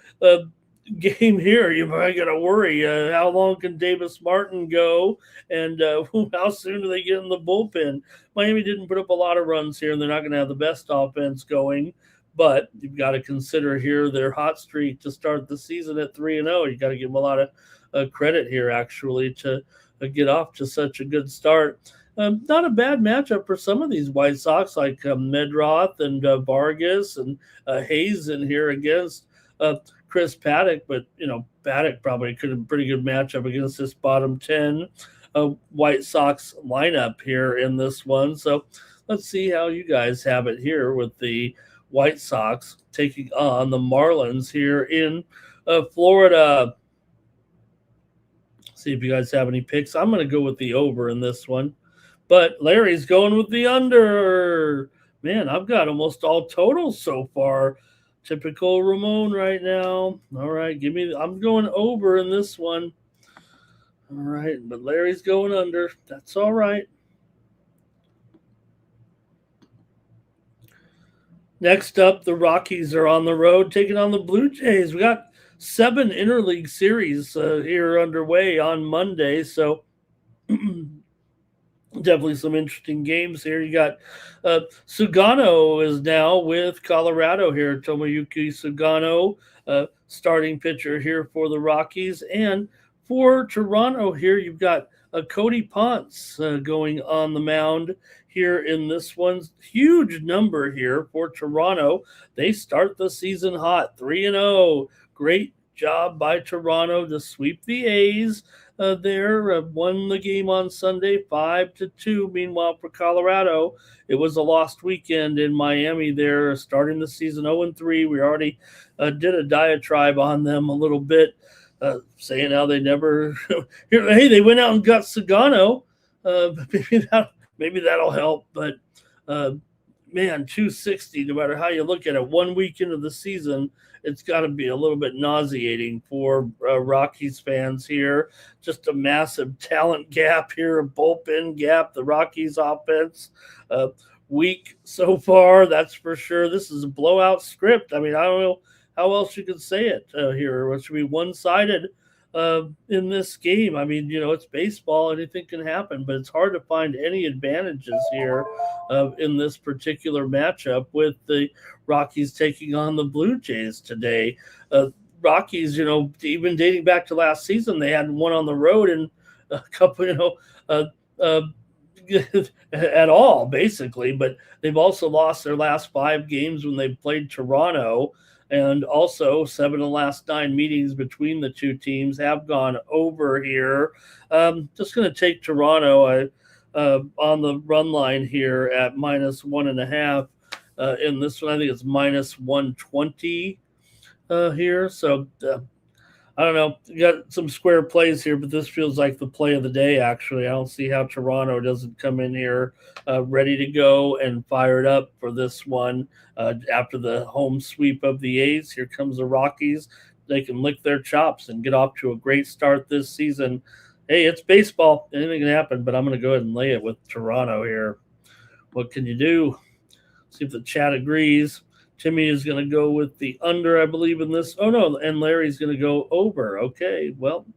game here, you might got to worry. How long can Davis Martin go, and how soon do they get in the bullpen? Miami didn't put up a lot of runs here, and they're not going to have the best offense going. But you've got to consider here their hot streak to start the season at 3-0. You got to give them a lot of credit here, actually, to get off to such a good start. Not a bad matchup for some of these White Sox, like Medroth and Vargas and Hayes in here against Chris Paddock. But, you know, Paddock probably could have a pretty good matchup against this bottom 10 White Sox lineup here in this one. So let's see how you guys have it here with the White Sox taking on the Marlins here in Florida. See if you guys have any picks. I'm going to go with the over in this one, but Larry's going with the under. Man, I've got almost all totals so far. Typical Ramon right now. All right, I'm going over in this one. All right, but Larry's going under. That's all right. Next up, the Rockies are on the road taking on the Blue Jays. We got 7 interleague series here underway on Monday, so definitely some interesting games here. You got Sugano is now with Colorado here. Tomoyuki Sugano, starting pitcher here for the Rockies. And for Toronto here, you've got Cody Ponce going on the mound here in this one. Huge number here for Toronto. They start the season hot, 3-0. Great job by Toronto to sweep the A's there. Won the game on Sunday 5-2. Meanwhile, for Colorado, it was a lost weekend in Miami there, starting the season 0-3. We already did a diatribe on them a little bit, saying how they never – hey, they went out and got Sugano. Maybe that'll help. But uh, man, 260. No matter how you look at it, 1 week into the season, it's got to be a little bit nauseating for Rockies fans here. Just a massive talent gap here, a bullpen gap. The Rockies offense uh, weak so far, that's for sure. This is a blowout script. I mean, I don't know how else you could say it here. It should be one-sided in this game. I mean, it's baseball; anything can happen, but it's hard to find any advantages here in this particular matchup with the Rockies taking on the Blue Jays today. Rockies, even dating back to last season, they hadn't won on the road in a couple, uh, uh, at all, basically. But they've also lost their last 5 games when they've played Toronto. And also, 7 of the last 9 meetings between the two teams have gone over here. Just going to take Toronto on the run line here at -1.5. In this one, I think it's -120 here. So I don't know. You got some square plays here, but this feels like the play of the day, actually. I don't see how Toronto doesn't come in here ready to go and fired up for this one after the home sweep of the A's. Here comes the Rockies. They can lick their chops and get off to a great start this season. Hey, it's baseball. Anything can happen, but I'm going to go ahead and lay it with Toronto here. What can you do? See if the chat agrees. Timmy is going to go with the under, I believe, in this. Oh, no, and Larry's going to go over. Okay, well.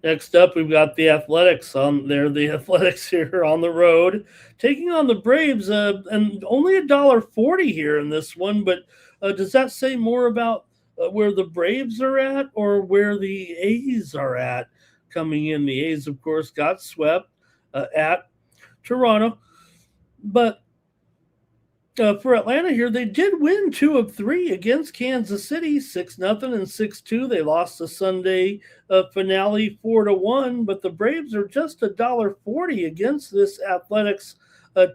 Next up, we've got the Athletics on there. The Athletics here on the road, taking on the Braves, and only $1.40 here in this one. But does that say more about where the Braves are at or where the A's are at coming in? The A's, of course, got swept at Toronto, but for Atlanta here, they did win 2 of 3 against Kansas City, 6-0 and 6-2. They lost the Sunday finale 4-1, but the Braves are just $1.40 against this Athletics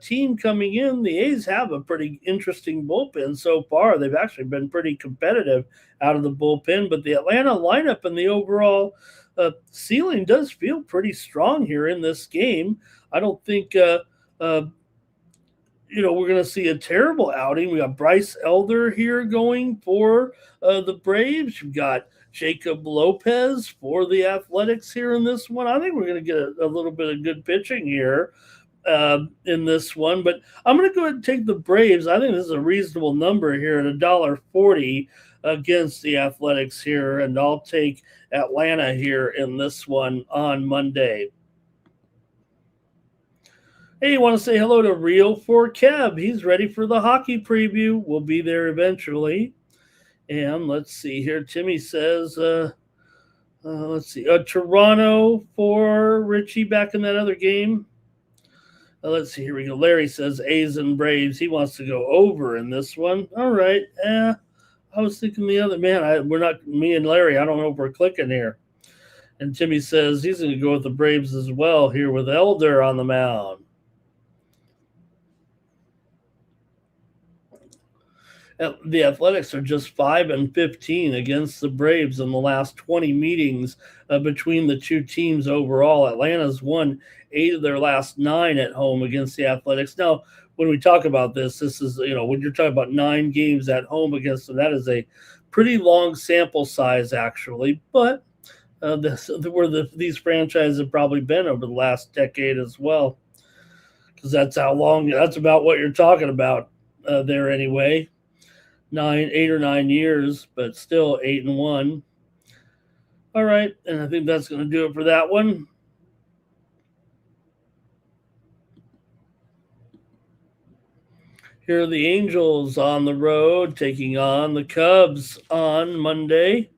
team coming in. The A's have a pretty interesting bullpen so far. They've actually been pretty competitive out of the bullpen, but the Atlanta lineup and the overall ceiling does feel pretty strong here in this game. I don't think we're going to see a terrible outing. We got Bryce Elder here going for the Braves. You've got Jacob Lopez for the Athletics here in this one. I think we're going to get a little bit of good pitching here in this one, but I'm going to go ahead and take the Braves. I think this is a reasonable number here at $1.40 against the Athletics here, and I'll take Atlanta here in this one on Monday. Hey, you want to say hello to Real for Kev? He's ready for the hockey preview. We'll be there eventually. And let's see here. Timmy says, let's see, Toronto for Richie back in that other game. Let's see, here we go. Larry says A's and Braves. He wants to go over in this one. All right. I was thinking the other, man, we're not, me and Larry, I don't know if we're clicking here. And Timmy says he's going to go with the Braves as well here with Elder on the mound. The Athletics are just 5-15 against the Braves in the last 20 meetings between the two teams overall. Atlanta's won 8 of their last 9 at home against the Athletics. Now, when we talk about this is, when you're talking about 9 games at home against them, that is a pretty long sample size, actually. But these franchises have probably been over the last decade as well, because that's about what you're talking about there anyway. 8 or 9 years, but still 8-1. All right, and I think that's going to do it for that one. Here are the Angels on the road taking on the Cubs on Monday.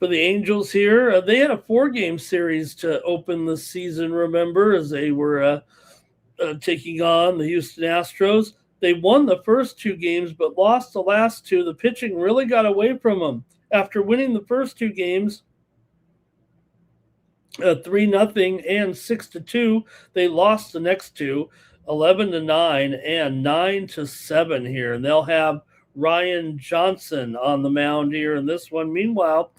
For the Angels here, they had a 4-game series to open the season, remember, as they were taking on the Houston Astros. They won the first 2 games, but lost the last 2. The pitching really got away from them. After winning the first 2 games, 3-0 and 6-2, they lost the next 2, 11-9 and 9-7 here. And they'll have Ryan Johnson on the mound here in this one. Meanwhile,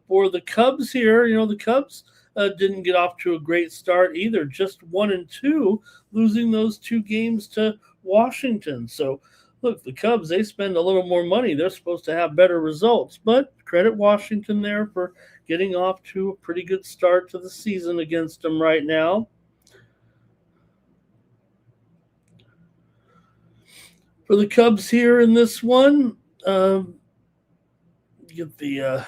for the Cubs here, the Cubs didn't get off to a great start either, just 1-2, losing those 2 games to Washington. So, look, the Cubs, they spend a little more money. They're supposed to have better results, but credit Washington there for getting off to a pretty good start to the season against them right now. For the Cubs here in this one, get the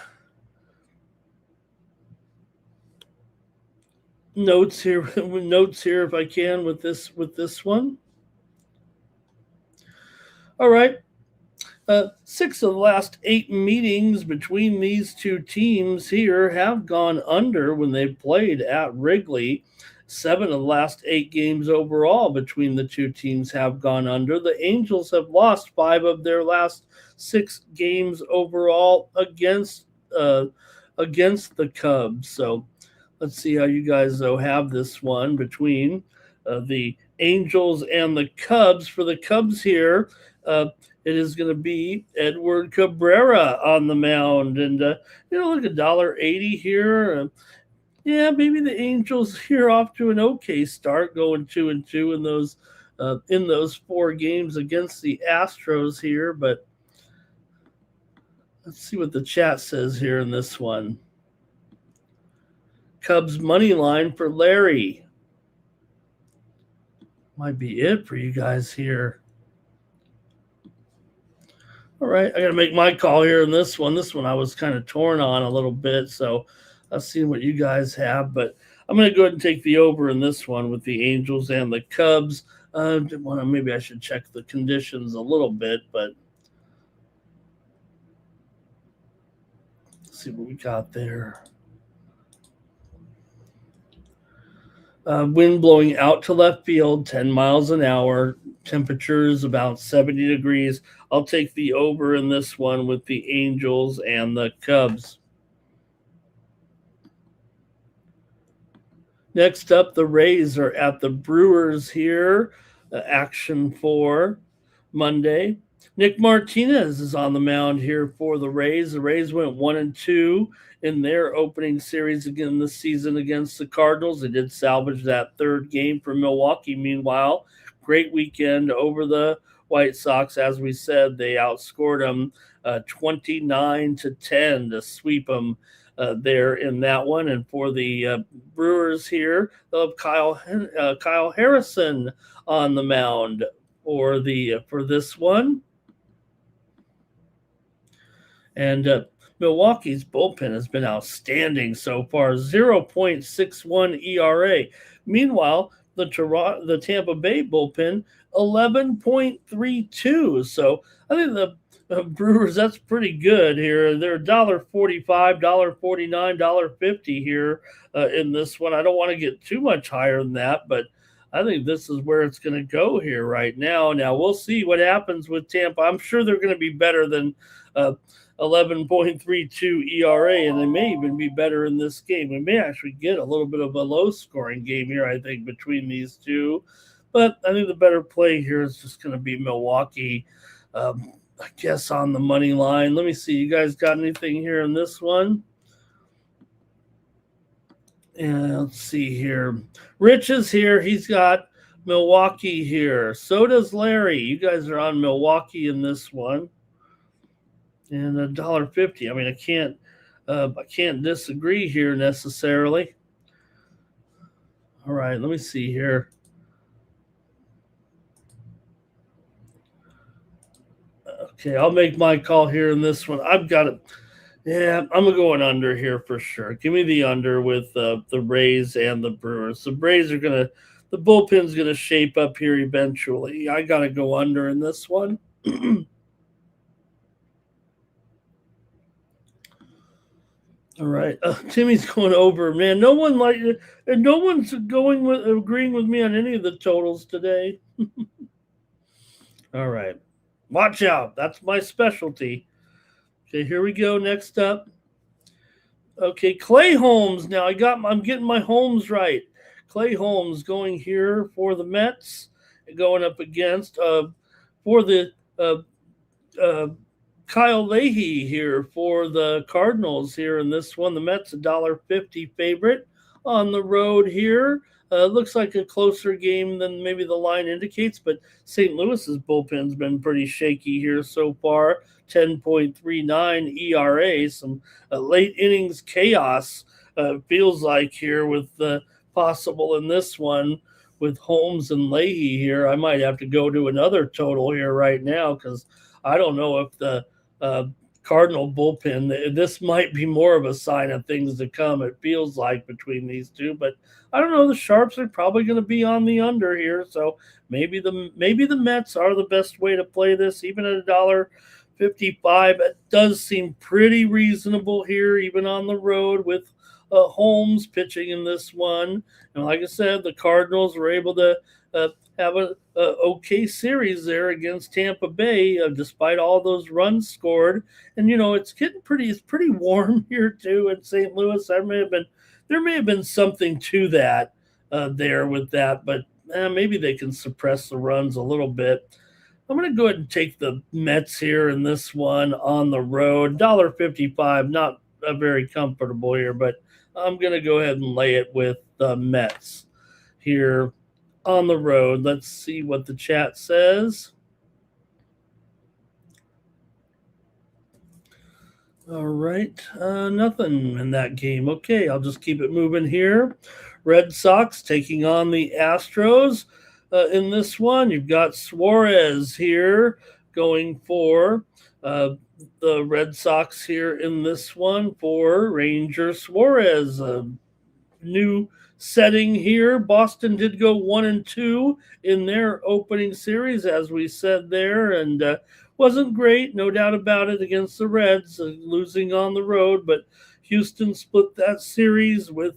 notes here if I can with this one. All right. 6 of the last 8 meetings between these 2 teams here have gone under when they've played at Wrigley. 7 of the last 8 games overall between the 2 teams have gone under. The Angels have lost 5 of their last 6 games overall against the Cubs. So let's see how you guys have this one between the Angels and the Cubs. For the Cubs here, it is going to be Edward Cabrera on the mound. And, look, $1.80 here. Maybe the Angels here off to an okay start, going 2-2 in those 4 games against the Astros here. But let's see what the chat says here in this one. Cubs money line for Larry. Might be it for you guys here. All right, I got to make my call here in this one. This one I was kind of torn on a little bit, so I'll see what you guys have. But I'm going to go ahead and take the over in this one with the Angels and the Cubs. Maybe I should check the conditions a little bit, but let's see what we got there. Wind blowing out to left field, 10 miles an hour. Temperatures about 70 degrees. I'll take the over in this one with the Angels and the Cubs. Next up, the Rays are at the Brewers here. Action for Monday. Nick Martinez is on the mound here for the Rays. The Rays went 1-2 in their opening series again this season against the Cardinals. They did salvage that 3rd game for Milwaukee. Meanwhile, great weekend over the White Sox. As we said, they outscored them 29-10 to sweep them there in that one. And for the Brewers here, they'll have Kyle Harrison on the mound for this one. And Milwaukee's bullpen has been outstanding so far, 0.61 ERA. Meanwhile, the Tampa Bay bullpen, 11.32. So I think the Brewers, that's pretty good here. They're $1.45, $1.49, $1.50 here in this one. I don't want to get too much higher than that, but I think this is where it's going to go here right now. Now, we'll see what happens with Tampa. I'm sure they're going to be better than 11.32 ERA, and they may even be better in this game. We may actually get a little bit of a low-scoring game here, I think, between these two. But I think the better play here is just going to be Milwaukee, I guess, on the money line. Let me see. You guys got anything here in this one? And let's see here. Rich is here. He's got Milwaukee here. So does Larry. You guys are on Milwaukee in this one. And $1.50. I mean, I can't disagree here necessarily. All right, let me see here. Okay, I'll make my call here in this one. I've got it. Yeah, I'm going under here for sure. Give me the under with the Rays and the Brewers. The the bullpen's gonna shape up here eventually. I gotta go under in this one. All right, Timmy's going over. Man, no one's agreeing with me on any of the totals today. All right, watch out. That's my specialty. Okay, here we go. Next up. Okay, Clay Holmes. Now I'm getting my Holmes right. Clay Holmes going here for the Mets, going up against for the uh, Kyle Leahy here for the Cardinals here in this one. The Mets $1.50 favorite on the road here. Looks like a closer game than maybe the line indicates, but St. Louis's bullpen's been pretty shaky here so far. 10.39 ERA, some late innings chaos feels like here with the possible in this one with Holmes and Leahy here. I might have to go to another total here right now because I don't know if the uh, Cardinal bullpen. This might be more of a sign of things to come. It feels like between these two, but I don't know. The Sharps are probably going to be on the under here, so maybe the Mets are the best way to play this, even at $1.55. It does seem pretty reasonable here, even on the road with Holmes pitching in this one. And like I said, the Cardinals were able to uh, have a okay series there against Tampa Bay, despite all those runs scored. And it's pretty warm here too in St. Louis. There may have been something to that there with that, but maybe they can suppress the runs a little bit. I'm going to go ahead and take the Mets here in this one on the road. $1.55, not very comfortable here, but I'm going to go ahead and lay it with the Mets here on the road. Let's see what the chat says. All right, nothing in that game. Okay, I'll just keep it moving here. Red Sox taking on the Astros in this one. You've got Suarez here going for the Red Sox here in this one for Ranger Suarez. New setting here. Boston did go 1-2 in their opening series, as we said there, and wasn't great, no doubt about it, against the Reds, losing on the road. But Houston split that series with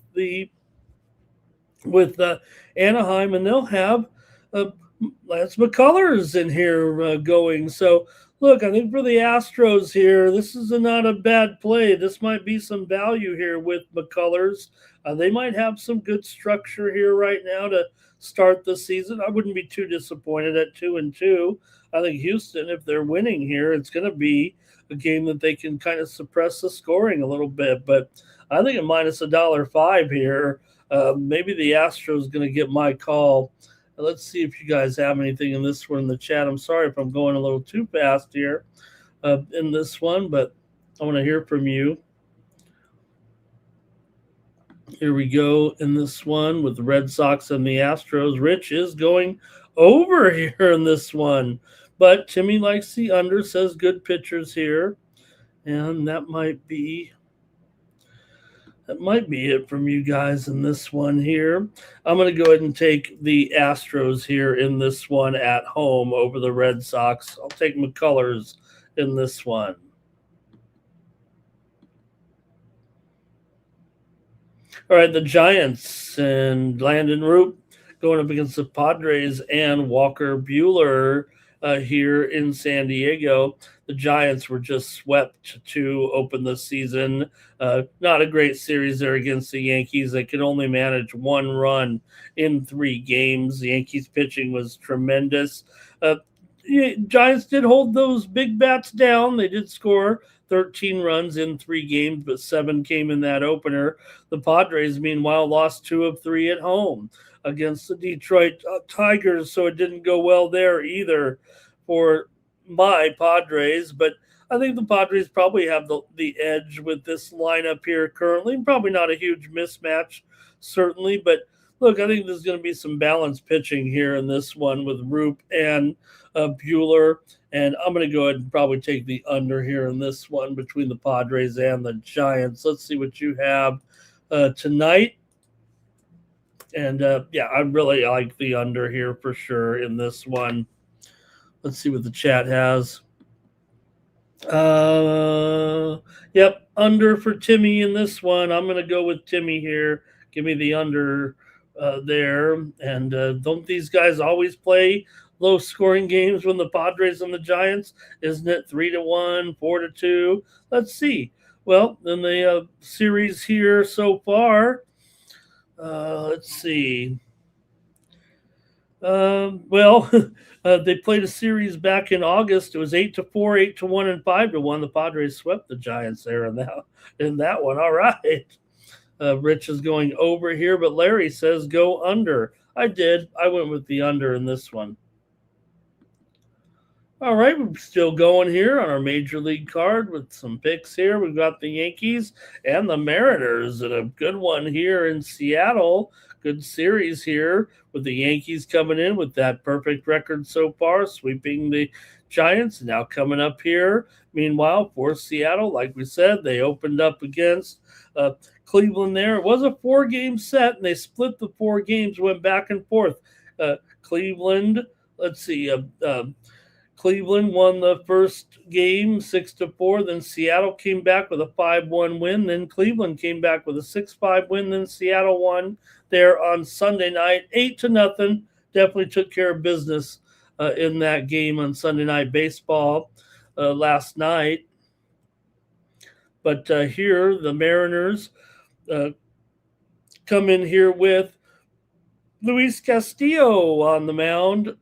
Anaheim, and they'll have uh, Lance McCullers in here going. So, look, I think for the Astros here, this is not a bad play. This might be some value here with McCullers. They might have some good structure here right now to start the season. I wouldn't be too disappointed at 2-2. I think Houston, if they're winning here, it's going to be a game that they can kind of suppress the scoring a little bit. But I think at minus $1.05 here, maybe the Astros going to get my call. Let's see if you guys have anything in this one in the chat. I'm sorry if I'm going a little too fast here in this one, but I want to hear from you. Here we go in this one with the Red Sox and the Astros. Rich is going over here in this one, but Timmy likes the under, says good pitchers here, and that might be it from you guys in this one here. I'm going to go ahead and take the Astros here in this one at home over the Red Sox. I'll take McCullers in this one. All right, the Giants and Landon Root going up against the Padres and Walker Buehler here in San Diego. The Giants were just swept to open the season. Not a great series there against the Yankees. They could only manage one run in 3 games. The Yankees pitching was tremendous. Giants did hold those big bats down. They did score 13 runs in 3 games, but 7 came in that opener. The Padres, meanwhile, lost 2 of 3 at home against the Detroit Tigers, so it didn't go well there either for my Padres. But I think the Padres probably have the edge with this lineup here currently. Probably not a huge mismatch, certainly, but look, I think there's going to be some balanced pitching here in this one with Roop and Buehler. And I'm going to go ahead and probably take the under here in this one between the Padres and the Giants. Let's see what you have tonight. And yeah, I really like the under here for sure in this one. Let's see what the chat has. Yep, under for Timmy in this one. I'm going to go with Timmy here. Give me the under there. And don't these guys always play low scoring games when the Padres and the Giants? Isn't it 3-1, 4-2? Let's see. Well, in the series here so far, let's see. Well, they played a series back in August. It was 8-4, 8-1, and 5-1. The Padres swept the Giants there in that one. All right. Rich is going over here, but Larry says go under. I did. I went with the under in this one. All right, we're still going here on our major league card with some picks here. We've got the Yankees and the Mariners, and a good one here in Seattle. Good series here with the Yankees coming in with that perfect record so far, sweeping the Giants. Now coming up here, meanwhile, for Seattle, like we said, they opened up against Cleveland there. It was a 4-game set, and they split the 4 games, went back and forth. Cleveland, let's see, Cleveland won the first game 6-4. Then Seattle came back with a 5-1 win. Then Cleveland came back with a 6-5 win. Then Seattle won there on Sunday night 8-0. Definitely took care of business in that game on Sunday Night Baseball last night. But here the Mariners come in here with Luis Castillo on the mound.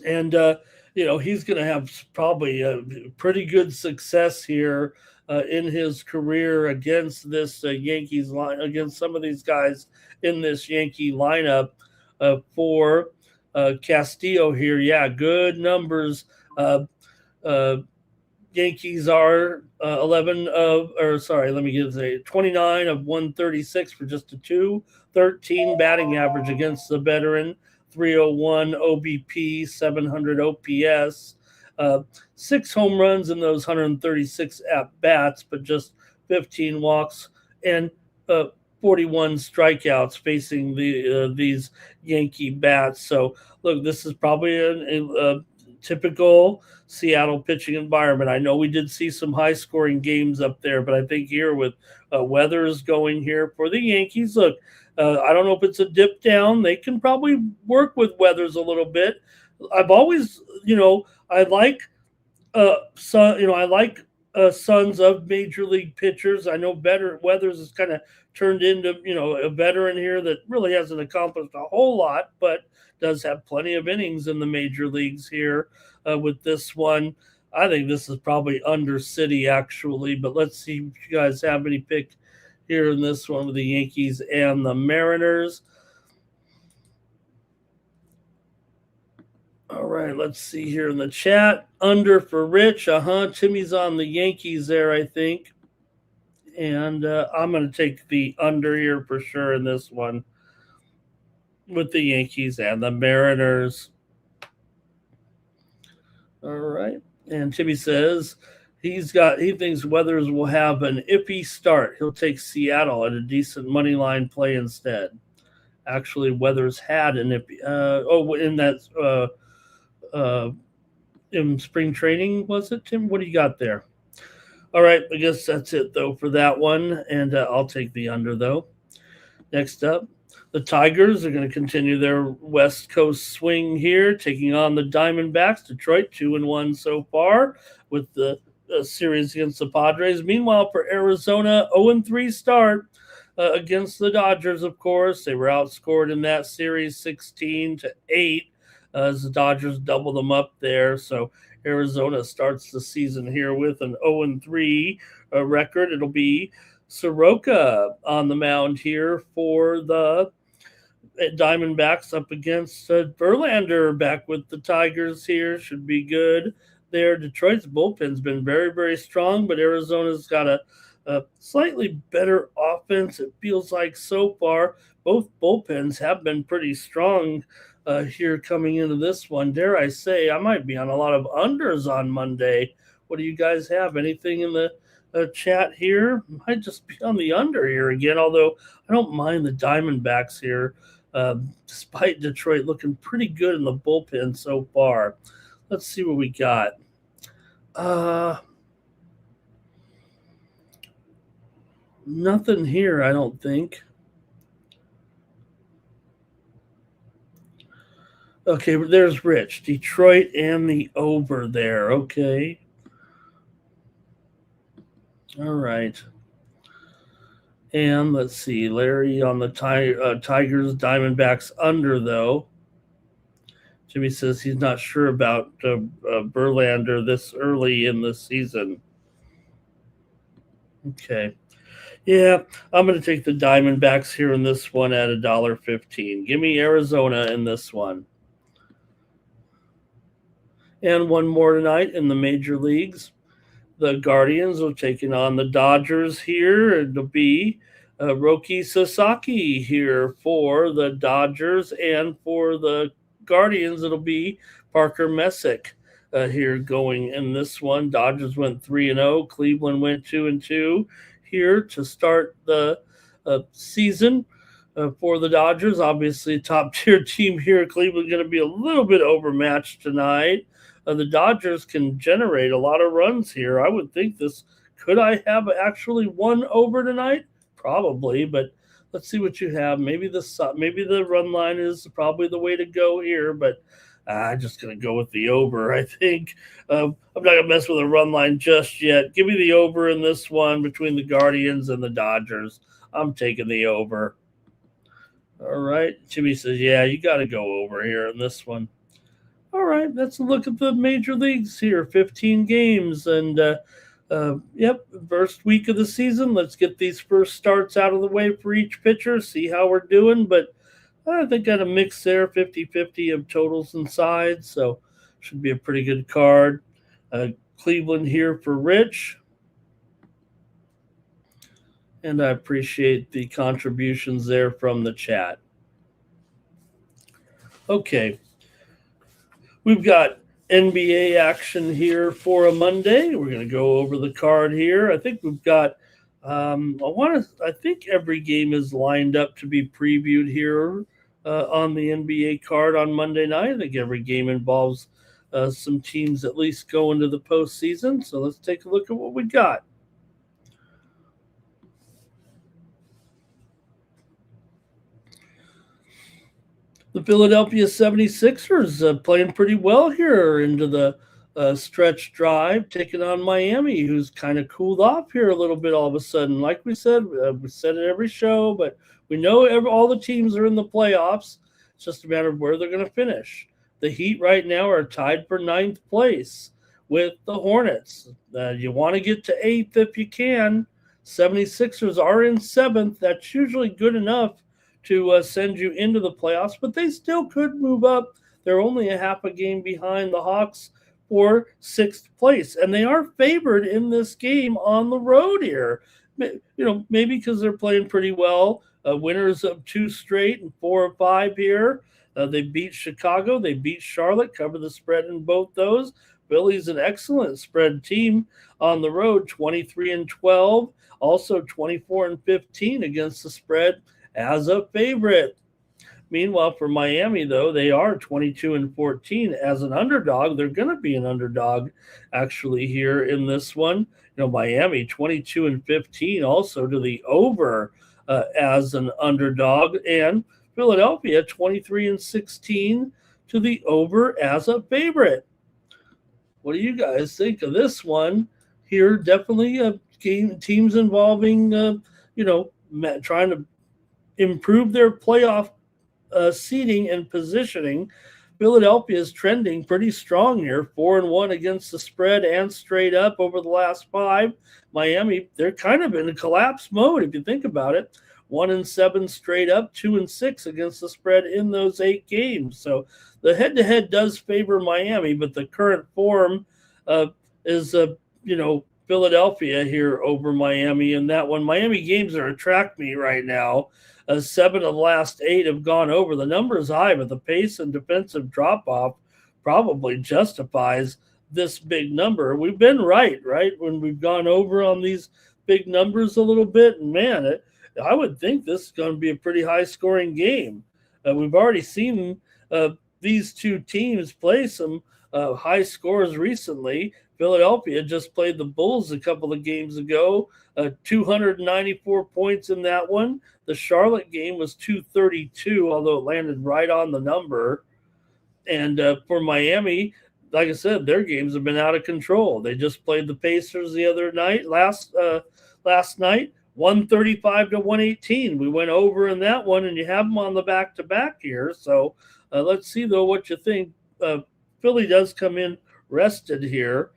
And, he's going to have probably a pretty good success here in his career against this Yankees line, against some of these guys in this Yankee lineup for Castillo here. Yeah, good numbers. Yankees are 29 of 136 for just a 213 batting average against the veteran. 301 OBP, 700 OPS, 6 home runs in those 136 at-bats, but just 15 walks and 41 strikeouts facing these Yankee bats. So, look, this is probably a typical Seattle pitching environment. I know we did see some high-scoring games up there, but I think here with Weathers going here for the Yankees, look, I don't know if it's a dip down. They can probably work with Weathers a little bit. I've always, I like, sons of major league pitchers. I know Weathers has kind of turned into, a veteran here that really hasn't accomplished a whole lot, but does have plenty of innings in the major leagues here with this one. I think this is probably under City actually, but let's see if you guys have any pick here in this one with the Yankees and the Mariners. All right, let's see here in the chat. Under for Rich. Timmy's on the Yankees there, I think. And I'm going to take the under here for sure in this one with the Yankees and the Mariners. All right. And Timmy says he thinks Weathers will have an iffy start. He'll take Seattle at a decent money line play instead. Actually, Weathers had an iffy. In spring training, was it, Tim? What do you got there? All right, I guess that's it though for that one, and I'll take the under though. Next up, the Tigers are going to continue their West Coast swing here, taking on the Diamondbacks. Detroit 2-1 so far with the series against the Padres. Meanwhile, for Arizona, 0-3 start against the Dodgers, of course. They were outscored in that series 16-8 as the Dodgers doubled them up there. So Arizona starts the season here with an 0-3 record. It'll be Soroka on the mound here for the Diamondbacks up against Verlander back with the Tigers here. Should be good there. Detroit's bullpen's been very, very strong, but Arizona's got a slightly better offense. It feels like so far. Both bullpens have been pretty strong here coming into this one. Dare I say, I might be on a lot of unders on Monday. What do you guys have? Anything in the chat here? Might just be on the under here again, although I don't mind the Diamondbacks here, despite Detroit looking pretty good in the bullpen so far. Let's see what we got. Nothing here, I don't think. Okay, there's Rich. Detroit and the over there. Okay. All right. And let's see, Larry on the Tigers, Diamondbacks under, though. Jimmy says he's not sure about Verlander this early in the season. Okay. Yeah, I'm going to take the Diamondbacks here in this one at $1.15. Give me Arizona in this one. And one more tonight in the major leagues. The Guardians are taking on the Dodgers here. It'll be Roki Sasaki here for the Dodgers, and for the Guardians, it'll be Parker Messick here going in this one. Dodgers went 3-0. Cleveland went 2-2 here to start the season. For the Dodgers, obviously top tier team here. Cleveland going to be a little bit overmatched tonight. The Dodgers can generate a lot of runs here. I would think this could I have actually won over tonight? Probably, but let's see what you have. Maybe the run line is probably the way to go here, but I'm just going to go with the over, I think. I'm not going to mess with a run line just yet. Give me the over in this one between the Guardians and the Dodgers. I'm taking the over. All right. Jimmy says, yeah, you got to go over here in this one. All right, let's look at the major leagues here. 15 games, and first week of the season. Let's get these first starts out of the way for each pitcher, see how we're doing. But I think got a mix there, 50-50 of totals and sides, so should be a pretty good card. Cleveland here for Rich. And I appreciate the contributions there from the chat. Okay. We've got NBA action here for a Monday. We're going to go over the card here. I think we've got I think every game is lined up to be previewed here on the NBA card on Monday night. I think every game involves some teams at least going to the postseason. So let's take a look at what we got. The Philadelphia 76ers playing pretty well here into the stretch drive, taking on Miami, who's kind of cooled off here a little bit all of a sudden. Like we said it every show, but we know all the teams are in the playoffs. It's just a matter of where they're going to finish. The Heat right now are tied for 9th place with the Hornets. You want to get to 8th if you can. 76ers are in 7th. That's usually good enough to send you into the playoffs, but they still could move up. They're only a half a game behind the Hawks for 6th place, and they are favored in this game on the road here. Maybe because they're playing pretty well. Winners of 2 straight and 4 of 5 here. They beat Chicago. They beat Charlotte, cover the spread in both those. Philly's an excellent spread team on the road, 23-12, also 24-15 against the spread as a favorite. Meanwhile, for Miami, though, they are 22-14 as an underdog. They're going to be an underdog, actually, here in this one. Miami 22-15, also to the over as an underdog, and Philadelphia 23-16 to the over as a favorite. What do you guys think of this one here? Definitely a game, teams involving, trying to improve their playoff seeding and positioning. Philadelphia is trending pretty strong here, 4-1 against the spread and straight up over the last 5. Miami, they're kind of in a collapse mode if you think about it. 1-7 straight up, 2-6 against the spread in those 8 games. So the head-to-head does favor Miami, but the current form is Philadelphia here over Miami in that one. Miami games are attract me right now. 7 of the last 8 have gone over. The number is high, but the pace and defensive drop-off probably justifies this big number. We've been right, when we've gone over on these big numbers a little bit. And, man, I would think this is going to be a pretty high-scoring game. We've already seen these two teams play some high scores recently. Philadelphia just played the Bulls a couple of games ago, 294 points in that one. The Charlotte game was 232, although it landed right on the number. And for Miami, like I said, their games have been out of control. They just played the Pacers the other night, last night, 135 to 118. We went over in that one, and you have them on the back-to-back here. So let's see, though, what you think. Philly does come in rested here.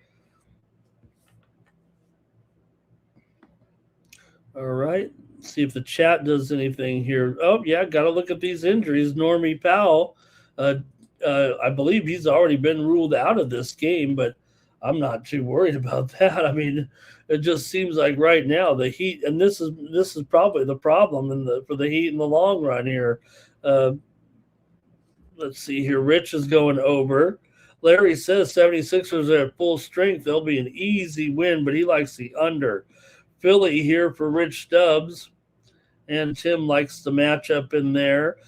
All right. See if the chat does anything here. Oh, yeah, got to look at these injuries. Normie Powell, I believe he's already been ruled out of this game, but I'm not too worried about that. I mean, it just seems like right now the Heat, and this is probably the problem for the Heat in the long run here. Let's see here. Rich is going over. Larry says 76ers are at full strength. They'll be an easy win, but he likes the under. Philly here for Rich Stubbs, and Tim likes the matchup in there.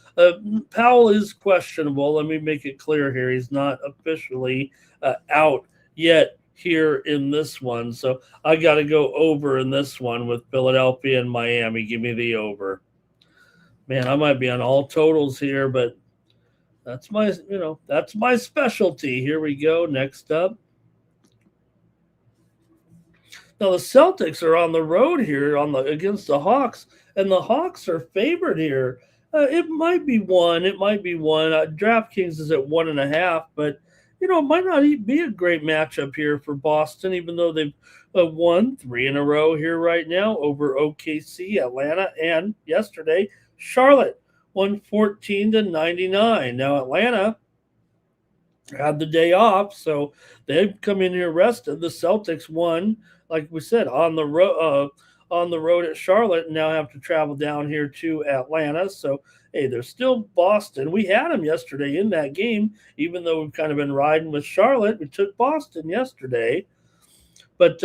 Powell is questionable. Let me make it clear here. He's not officially out yet here in this one. So I got to go over in this one with Philadelphia and Miami. Give me the over. Man, I might be on all totals here, but that's my specialty. Here we go. Next up. Now the Celtics are on the road here against the Hawks, and the Hawks are favored here. It might be one. DraftKings is at 1.5, but it might not be a great matchup here for Boston, even though they've won 3 in a row here right now over OKC, Atlanta, and yesterday Charlotte won 14 to 99. Now Atlanta had the day off, so they've come in here rested. The Celtics won, like we said, on the road at Charlotte, and now have to travel down here to Atlanta. So hey, they're still Boston. We had them yesterday in that game, even though we've kind of been riding with Charlotte. We took Boston yesterday, but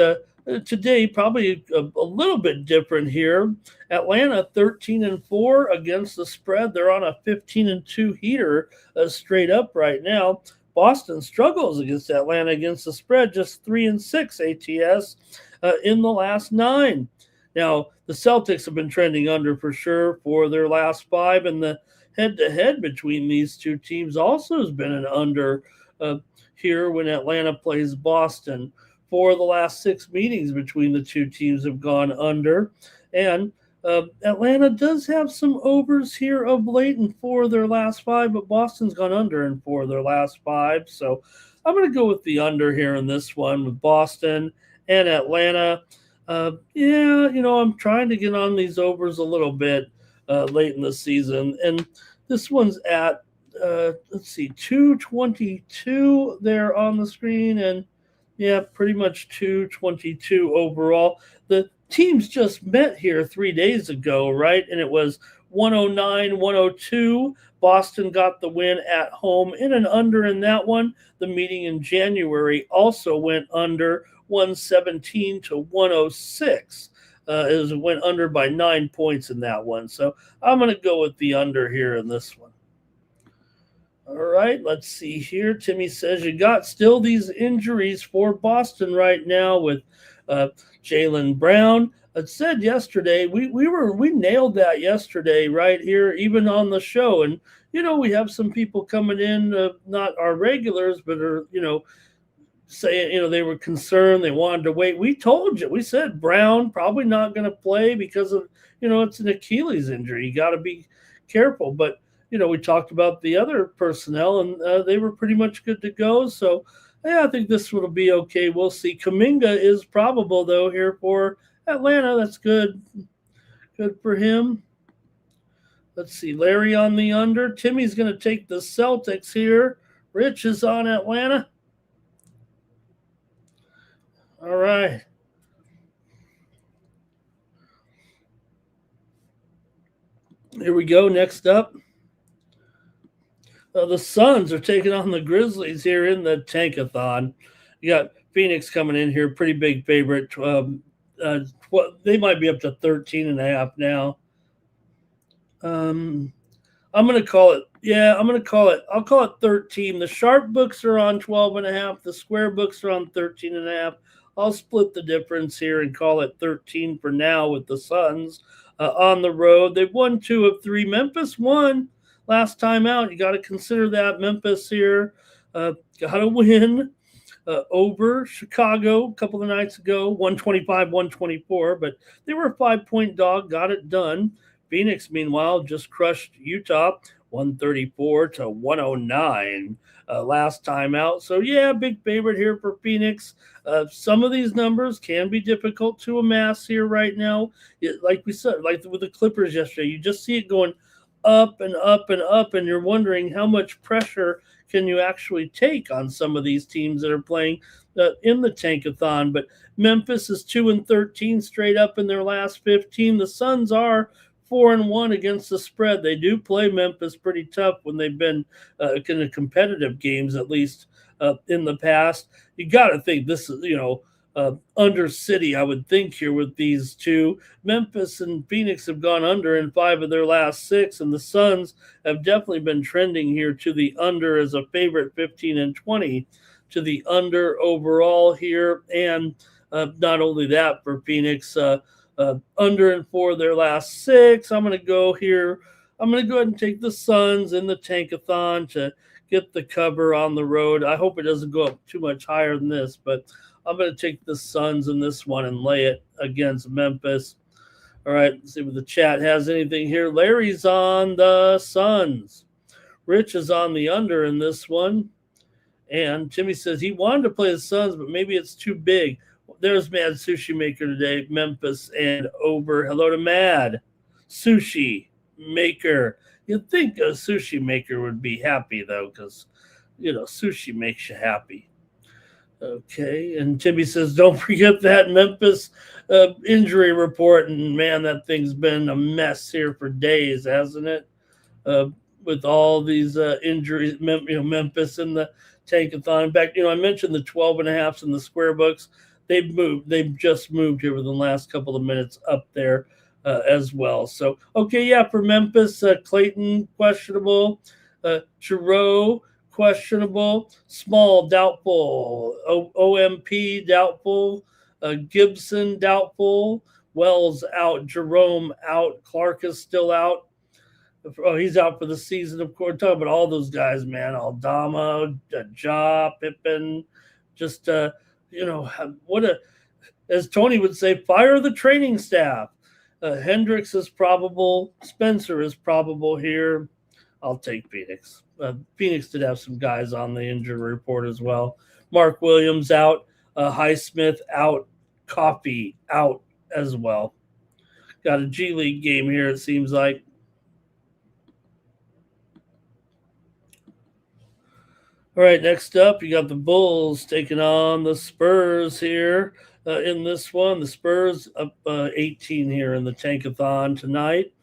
today probably a little bit different here. Atlanta 13-4 against the spread. They're on a 15-2 heater straight up right now. Boston struggles against Atlanta against the spread, just 3-6 ATS in the last 9. Now, the Celtics have been trending under for sure for their last 5, and the head-to-head between these two teams also has been an under here when Atlanta plays Boston. 4 of the last 6 meetings between the two teams have gone under, and Atlanta does have some overs here of late in 4 of their last 5, but Boston's gone under in 4 of their last 5. So I'm going to go with the under here in this one with Boston and Atlanta. I'm trying to get on these overs a little bit late in the season. And this one's at, 222 there on the screen. And yeah, pretty much 222 overall. The teams just met here 3 days ago, right? And it was 109-102. Boston got the win at home in an under in that one. The meeting in January also went under 117 to 106. It went under by 9 points in that one. So I'm going to go with the under here in this one. All right, let's see here. Timmy says you got still these injuries for Boston right now with Jaylen Brown. It said yesterday, we nailed that yesterday right here, even on the show. And, we have some people coming in, not our regulars, but are, saying, they were concerned. They wanted to wait. We told you. We said Brown probably not going to play because of, it's an Achilles injury. You got to be careful. But, we talked about the other personnel, and they were pretty much good to go. So, yeah, I think this will be okay. We'll see. Kuminga is probable, though, here for Atlanta. That's good. Good for him. Let's see. Larry on the under. Timmy's going to take the Celtics here. Rich is on Atlanta. All right. Here we go. Next up. The Suns are taking on the Grizzlies here in the Tankathon. You got Phoenix coming in here, pretty big favorite. They might be up to 13.5 now. I'm going to call it. Yeah, I'm going to call it. I'll call it 13. The sharp books are on 12.5. The square books are on 13.5. I'll split the difference here and call it 13 for now with the Suns on the road. They've won 2 of 3. Memphis won last time out. You got to consider that. Memphis here got to win. over Chicago a couple of nights ago, 125, 124, but they were a 5-point dog, got it done. Phoenix, meanwhile, just crushed Utah 134 to 109 last time out. So, yeah, big favorite here for Phoenix. Some of these numbers can be difficult to amass here right now. Like we said, like with the Clippers yesterday, you just see it going up and up and up, and you're wondering how much pressure can you actually take on some of these teams that are playing in the Tankathon. But Memphis is 2-13 straight up in their last 15. The Suns are 4-1 against the spread. They do play Memphis pretty tough when they've been in competitive games, at least in the past. You got to think this is, under City, I would think here with these two. Memphis and Phoenix have gone under in 5 of their last 6, and the Suns have definitely been trending here to the under as a favorite, 15-20 to the under overall here. And not only that for Phoenix, under in 4 of their last 6. I'm going to go here. I'm going to go ahead and take the Suns in the Tankathon to get the cover on the road. I hope it doesn't go up too much higher than this, but I'm going to take the Suns in this one and lay it against Memphis. All right, let's see if the chat has anything here. Larry's on the Suns. Rich is on the under in this one. And Jimmy says he wanted to play the Suns, but maybe it's too big. There's Mad Sushi Maker today, Memphis and over. Hello to Mad Sushi Maker. You'd think a sushi maker would be happy, though, because, sushi makes you happy. Okay, and Timmy says, don't forget that Memphis injury report. And, man, that thing's been a mess here for days, hasn't it? With all these injuries, Memphis and the Tankathon. In fact, I mentioned the 12.5s in the square books. They've moved. They've just moved here within the last couple of minutes up there as well. So, okay, yeah, for Memphis, Clayton, questionable. Giroux, questionable. Small, doubtful. OMP, doubtful. Gibson, doubtful. Wells out. Jerome out. Clark is still out. Oh, he's out for the season, of course. Talking about all those guys, man. Aldama, Ja, Pippen. Just, as Tony would say, fire the training staff. Hendricks is probable. Spencer is probable here. I'll take Phoenix. Phoenix did have some guys on the injury report as well. Mark Williams out. Highsmith out. Coffee out as well. Got a G League game here, it seems like. All right, next up, you got the Bulls taking on the Spurs here in this one. The Spurs up 18 here in the Tankathon tonight.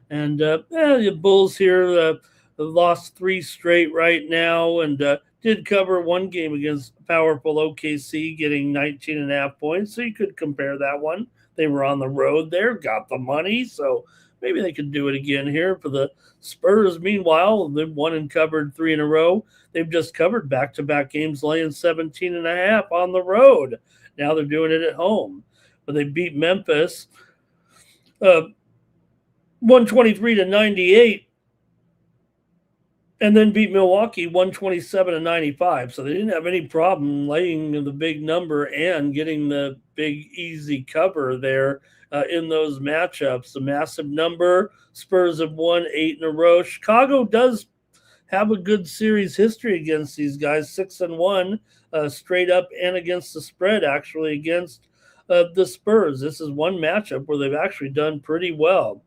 And the Bulls here lost 3 straight right now and did cover one game against powerful OKC, getting 19.5 points. So you could compare that one. They were on the road there, got the money. So maybe they could do it again here for the Spurs. Meanwhile, they've won and covered 3 in a row. They've just covered back-to-back games, laying 17.5 on the road. Now they're doing it at home. But they beat Memphis 123 to 98, and then beat Milwaukee 127 to 95. So they didn't have any problem laying the big number and getting the big easy cover there in those matchups. A massive number. Spurs have won 8 in a row. Chicago does have a good series history against these guys, 6-1 straight up and against the spread, actually, against the Spurs. This is one matchup where they've actually done pretty well.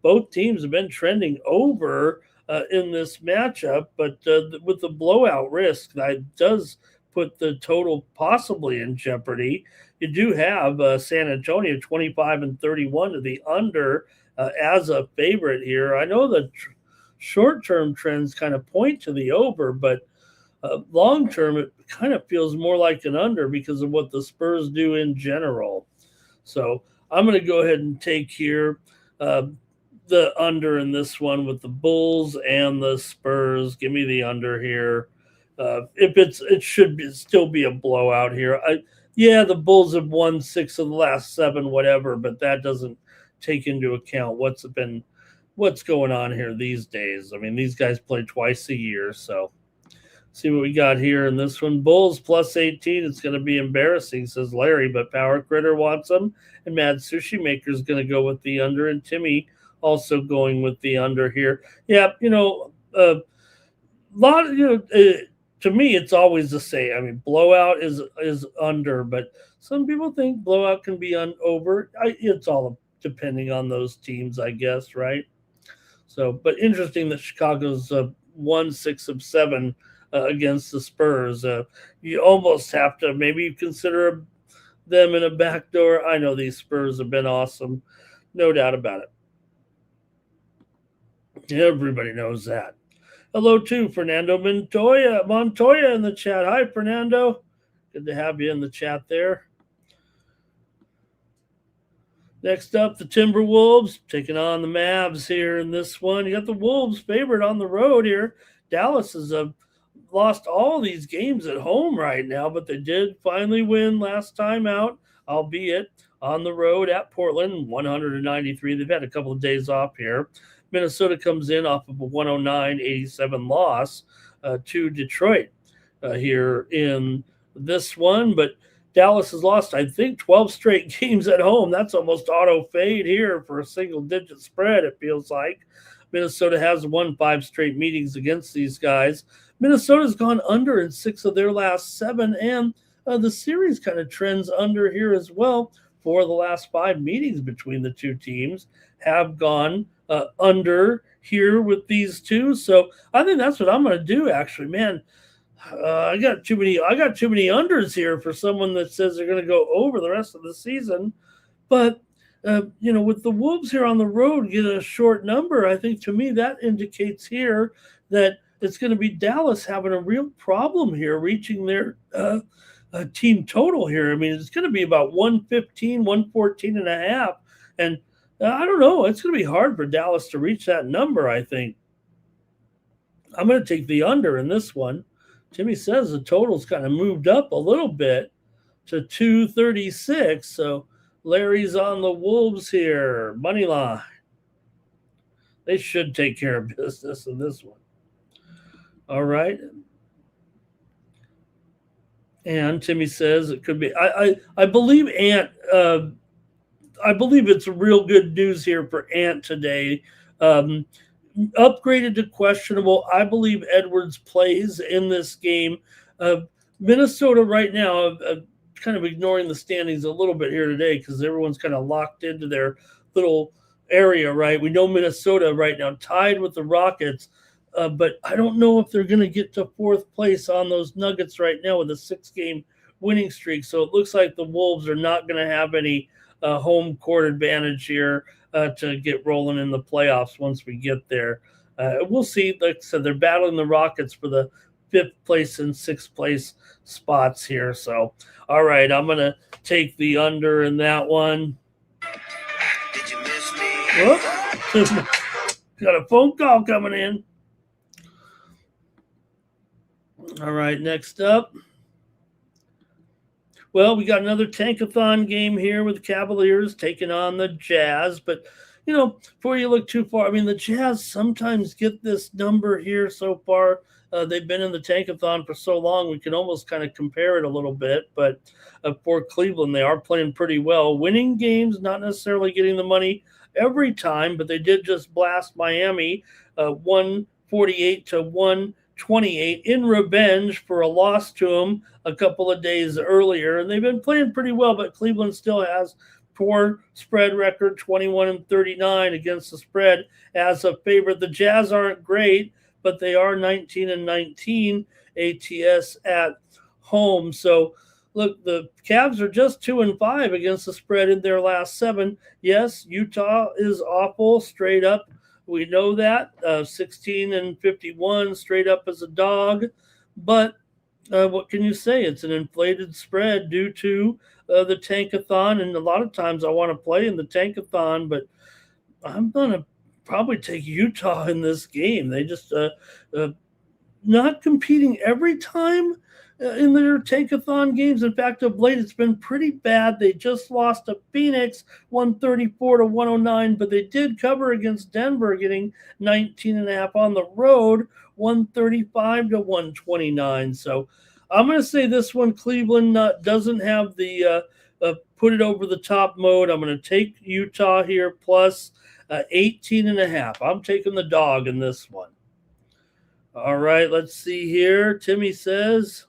Both teams have been trending over in this matchup, but with the blowout risk, that does put the total possibly in jeopardy. You do have San Antonio 25-31 to the under as a favorite here. I know the short-term trends kind of point to the over, but long-term it kind of feels more like an under because of what the Spurs do in general. So I'm going to go ahead and take here the under in this one with the Bulls and the Spurs. Give me the under here. It should still be a blowout here. The Bulls have won 6 of the last 7, whatever, but that doesn't take into account what's going on here these days. I mean, these guys play twice a year, so See what we got here in this one. Bulls plus 18. It's going to be embarrassing, says Larry, but Power Critter wants them. And Mad Sushi Maker is going to go with the under. And Timmy also going with the under here. Yeah, lot of, to me, it's always the same. I mean, blowout is under, but some people think blowout can be over. It's all depending on those teams, I guess, right? So, but interesting that Chicago's won 6 of 7 against the Spurs. You almost have to maybe consider them in a backdoor. I know these Spurs have been awesome, no doubt about it. Everybody knows that. Hello to Fernando Montoya in the chat. Hi, Fernando. Good to have you in the chat there. Next up, the Timberwolves taking on the Mavs here in this one. You got the Wolves favored on the road here. Dallas has lost all these games at home right now, but they did finally win last time out, albeit on the road at Portland, 193. They've had a couple of days off here. Minnesota comes in off of a 109-87 loss to Detroit here in this one. But Dallas has lost, I think, 12 straight games at home. That's almost auto fade here for a single-digit spread, it feels like. Minnesota has won 5 straight meetings against these guys. Minnesota's gone under in 6 of their last 7, and the series kind of trends under here as well. 4 of the last 5 meetings between the two teams have gone under here with these two. So I think that's what I'm going to do, actually. Man, I got too many unders here for someone that says they're going to go over the rest of the season. But with the Wolves here on the road get a short number, I think to me that indicates here that it's going to be Dallas having a real problem here reaching their team total here. I mean, it's going to be about 115, 114 and a half. And I don't know. It's going to be hard for Dallas to reach that number, I think. I'm going to take the under in this one. Jimmy says the total's kind of moved up a little bit to 236. So Larry's on the Wolves here. Money line. They should take care of business in this one. All right. And Timmy says it could be. I believe Ant. I believe it's real good news here for Ant today. Upgraded to questionable. I believe Edwards plays in this game. Minnesota right now, kind of ignoring the standings a little bit here today because everyone's kind of locked into their little area, right? We know Minnesota right now tied with the Rockets, but I don't know if they're going to get to 4th place on those Nuggets right now with a 6-game winning streak. So it looks like the Wolves are not going to have any home court advantage here to get rolling in the playoffs once we get there. We'll see. Like I said, they're battling the Rockets for the 5th place and 6th place spots here. So, all right, I'm going to take the under in that one. Did you miss me? Got a phone call coming in. All right, next up. Well, we got another Tankathon game here with the Cavaliers taking on the Jazz. But, before you look too far, I mean, the Jazz sometimes get this number here so far. They've been in the Tankathon for so long, we can almost kind of compare it a little bit. But for Cleveland, they are playing pretty well. Winning games, not necessarily getting the money every time, but they did just blast Miami 148-128 in revenge for a loss to them a couple of days earlier. And they've been playing pretty well, but Cleveland still has poor spread record, 21-39 against the spread as a favorite. The Jazz aren't great, but they are 19-19 ATS at home. So look, the Cavs are just 2-5 against the spread in their last 7. Yes, Utah is awful straight up. We know that 16-51 straight up as a dog, but what can you say? It's an inflated spread due to the Tankathon, and a lot of times I want to play in the Tankathon, but I'm gonna probably take Utah in this game. They just not competing every time in their take-a-thon games. In fact, of late, it's been pretty bad. They just lost to Phoenix 134 to 109, but they did cover against Denver, getting 19.5 on the road, 135 to 129. So I'm going to say this one, Cleveland doesn't have the put it over the top mode. I'm going to take Utah here plus 18.5. I'm taking the dog in this one. All right, let's see here. Timmy says,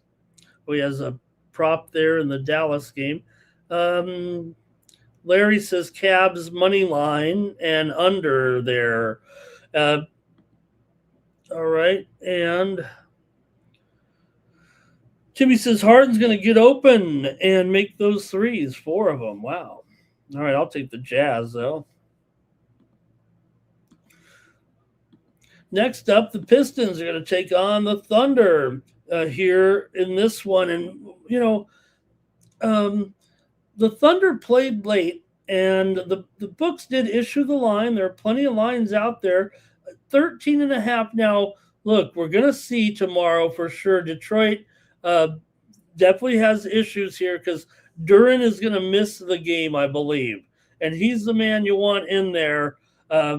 he has a prop there in the Dallas game. Larry says Cavs money line and under there. All right, and Timmy says Harden's going to get open and make those threes, 4 of them. Wow. All right, I'll take the Jazz, though. Next up, the Pistons are going to take on the Thunder here in this one. And, the Thunder played late, and the books did issue the line. There are plenty of lines out there. 13.5 now. Look, we're going to see tomorrow for sure. Detroit definitely has issues here because Duran is going to miss the game, I believe. And he's the man you want in there, right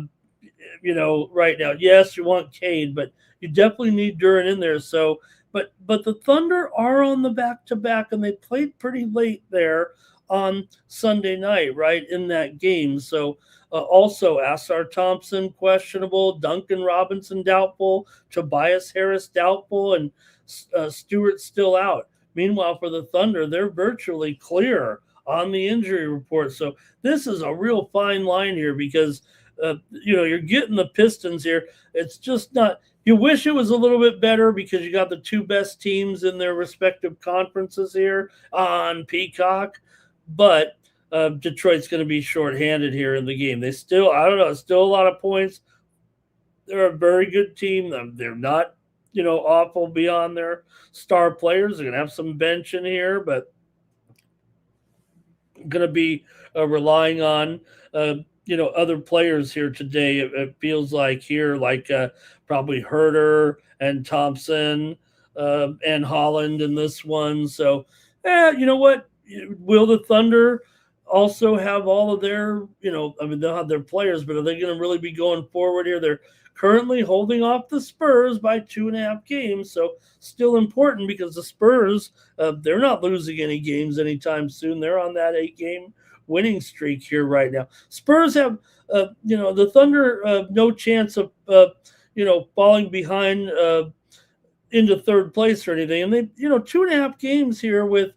now. Yes, you want Cade, but you definitely need Duran in there. So, but the Thunder are on the back-to-back, and they played pretty late there on Sunday night, right, in that game. So, also, Asar Thompson questionable, Duncan Robinson doubtful, Tobias Harris doubtful, and Stewart still out. Meanwhile, for the Thunder, they're virtually clear on the injury report. So this is a real fine line here because, you're getting the Pistons here. It's just not – you wish it was a little bit better because you got the 2 best teams in their respective conferences here on Peacock. But Detroit's going to be shorthanded here in the game. They still, I don't know, still a lot of points. They're a very good team. They're not, awful beyond their star players. They're going to have some bench in here, but going to be relying on, other players here today. It feels like here, like probably Herter and Thompson and Holland in this one. So, you know what? Will the Thunder also have all of their, they'll have their players, but are they going to really be going forward here? They're currently holding off the Spurs by 2.5 games. So still important because the Spurs, they're not losing any games anytime soon. They're on that 8-game winning streak here right now. Spurs have, the Thunder, no chance of, falling behind into third place or anything. And they, 2.5 games here with,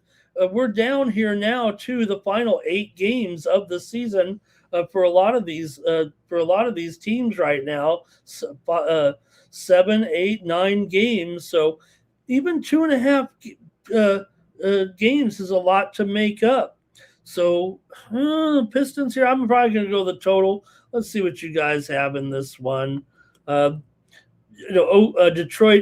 we're down here now to the final 8 games of the season for a lot of these teams right now. 7, 8, 9 games. So even 2.5 games is a lot to make up. So Pistons here. I'm probably going to go the total. Let's see what you guys have in this one. Detroit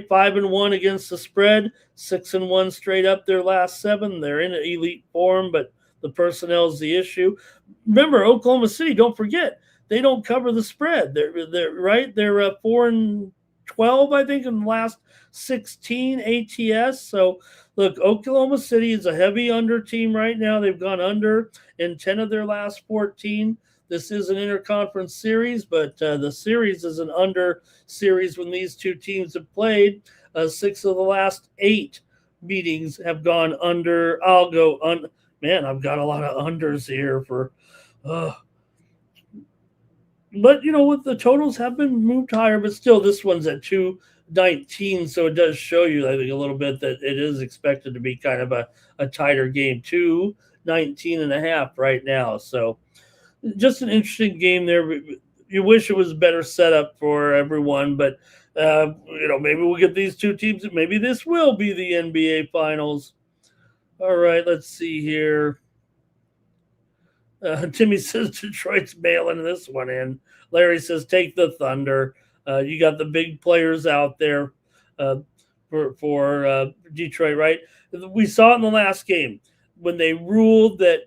5-1 against the spread, 6-1 straight up their last 7. They're in elite form, but the personnel is the issue. Remember, Oklahoma City, don't forget, they don't cover the spread. They're right. They're 4-12, I think, in the last 16 ATS. So look, Oklahoma City is a heavy under team right now. They've gone under in 10 of their last 14. This is an interconference series, but the series is an under series when these two teams have played. 6 of the last 8 meetings have gone under. I'll go on. Man, I've got a lot of unders here for. But with the totals have been moved higher, but still, this one's at 219, so it does show you, I think, a little bit that it is expected to be kind of a tighter game. 219.5 right now, so. Just an interesting game there. You wish it was better set up for everyone, but maybe we'll get these two teams. Maybe this will be the NBA Finals. All right, let's see here. Timmy says Detroit's mailing this one in. Larry says take the Thunder. You got the big players out there for Detroit, right? We saw it in the last game when they ruled that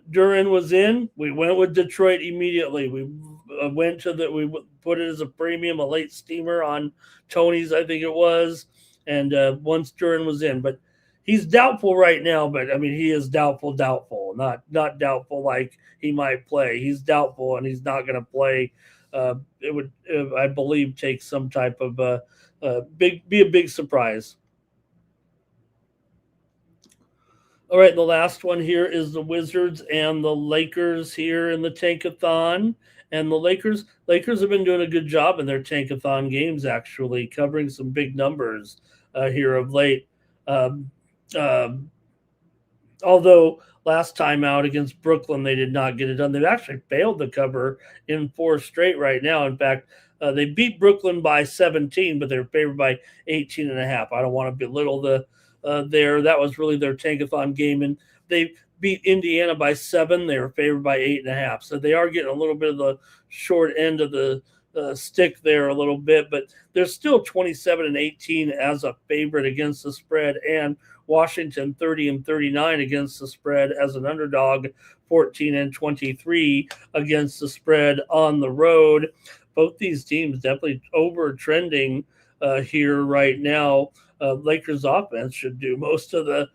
Duran was in. We went with Detroit immediately. We we put it as a premium, a late steamer on Tony's, I think it was. And once Duran was in, but he's doubtful right now, but I mean he is doubtful, not doubtful like he might play. He's doubtful and he's not going to play. It would, I believe, take some type of be a big surprise. All right, the last one here is the Wizards and the Lakers here in the Tankathon. And the Lakers have been doing a good job in their Tankathon games, actually covering some big numbers here of late. Um, um, Although last time out against Brooklyn, they did not get it done. They've actually failed to cover in 4 straight right now. In fact, they beat Brooklyn by 17, but they're favored by 18 and a half. I don't want to belittle the there. That was really their tankathon game, and they beat Indiana by 7. They were favored by 8.5. So they are getting a little bit of the short end of the stick there a little bit, but they're still 27-18 as a favorite against the spread, and Washington 30-39 against the spread as an underdog, 14-23 against the spread on the road. Both these teams definitely over trending here right now. Lakers offense should do most of the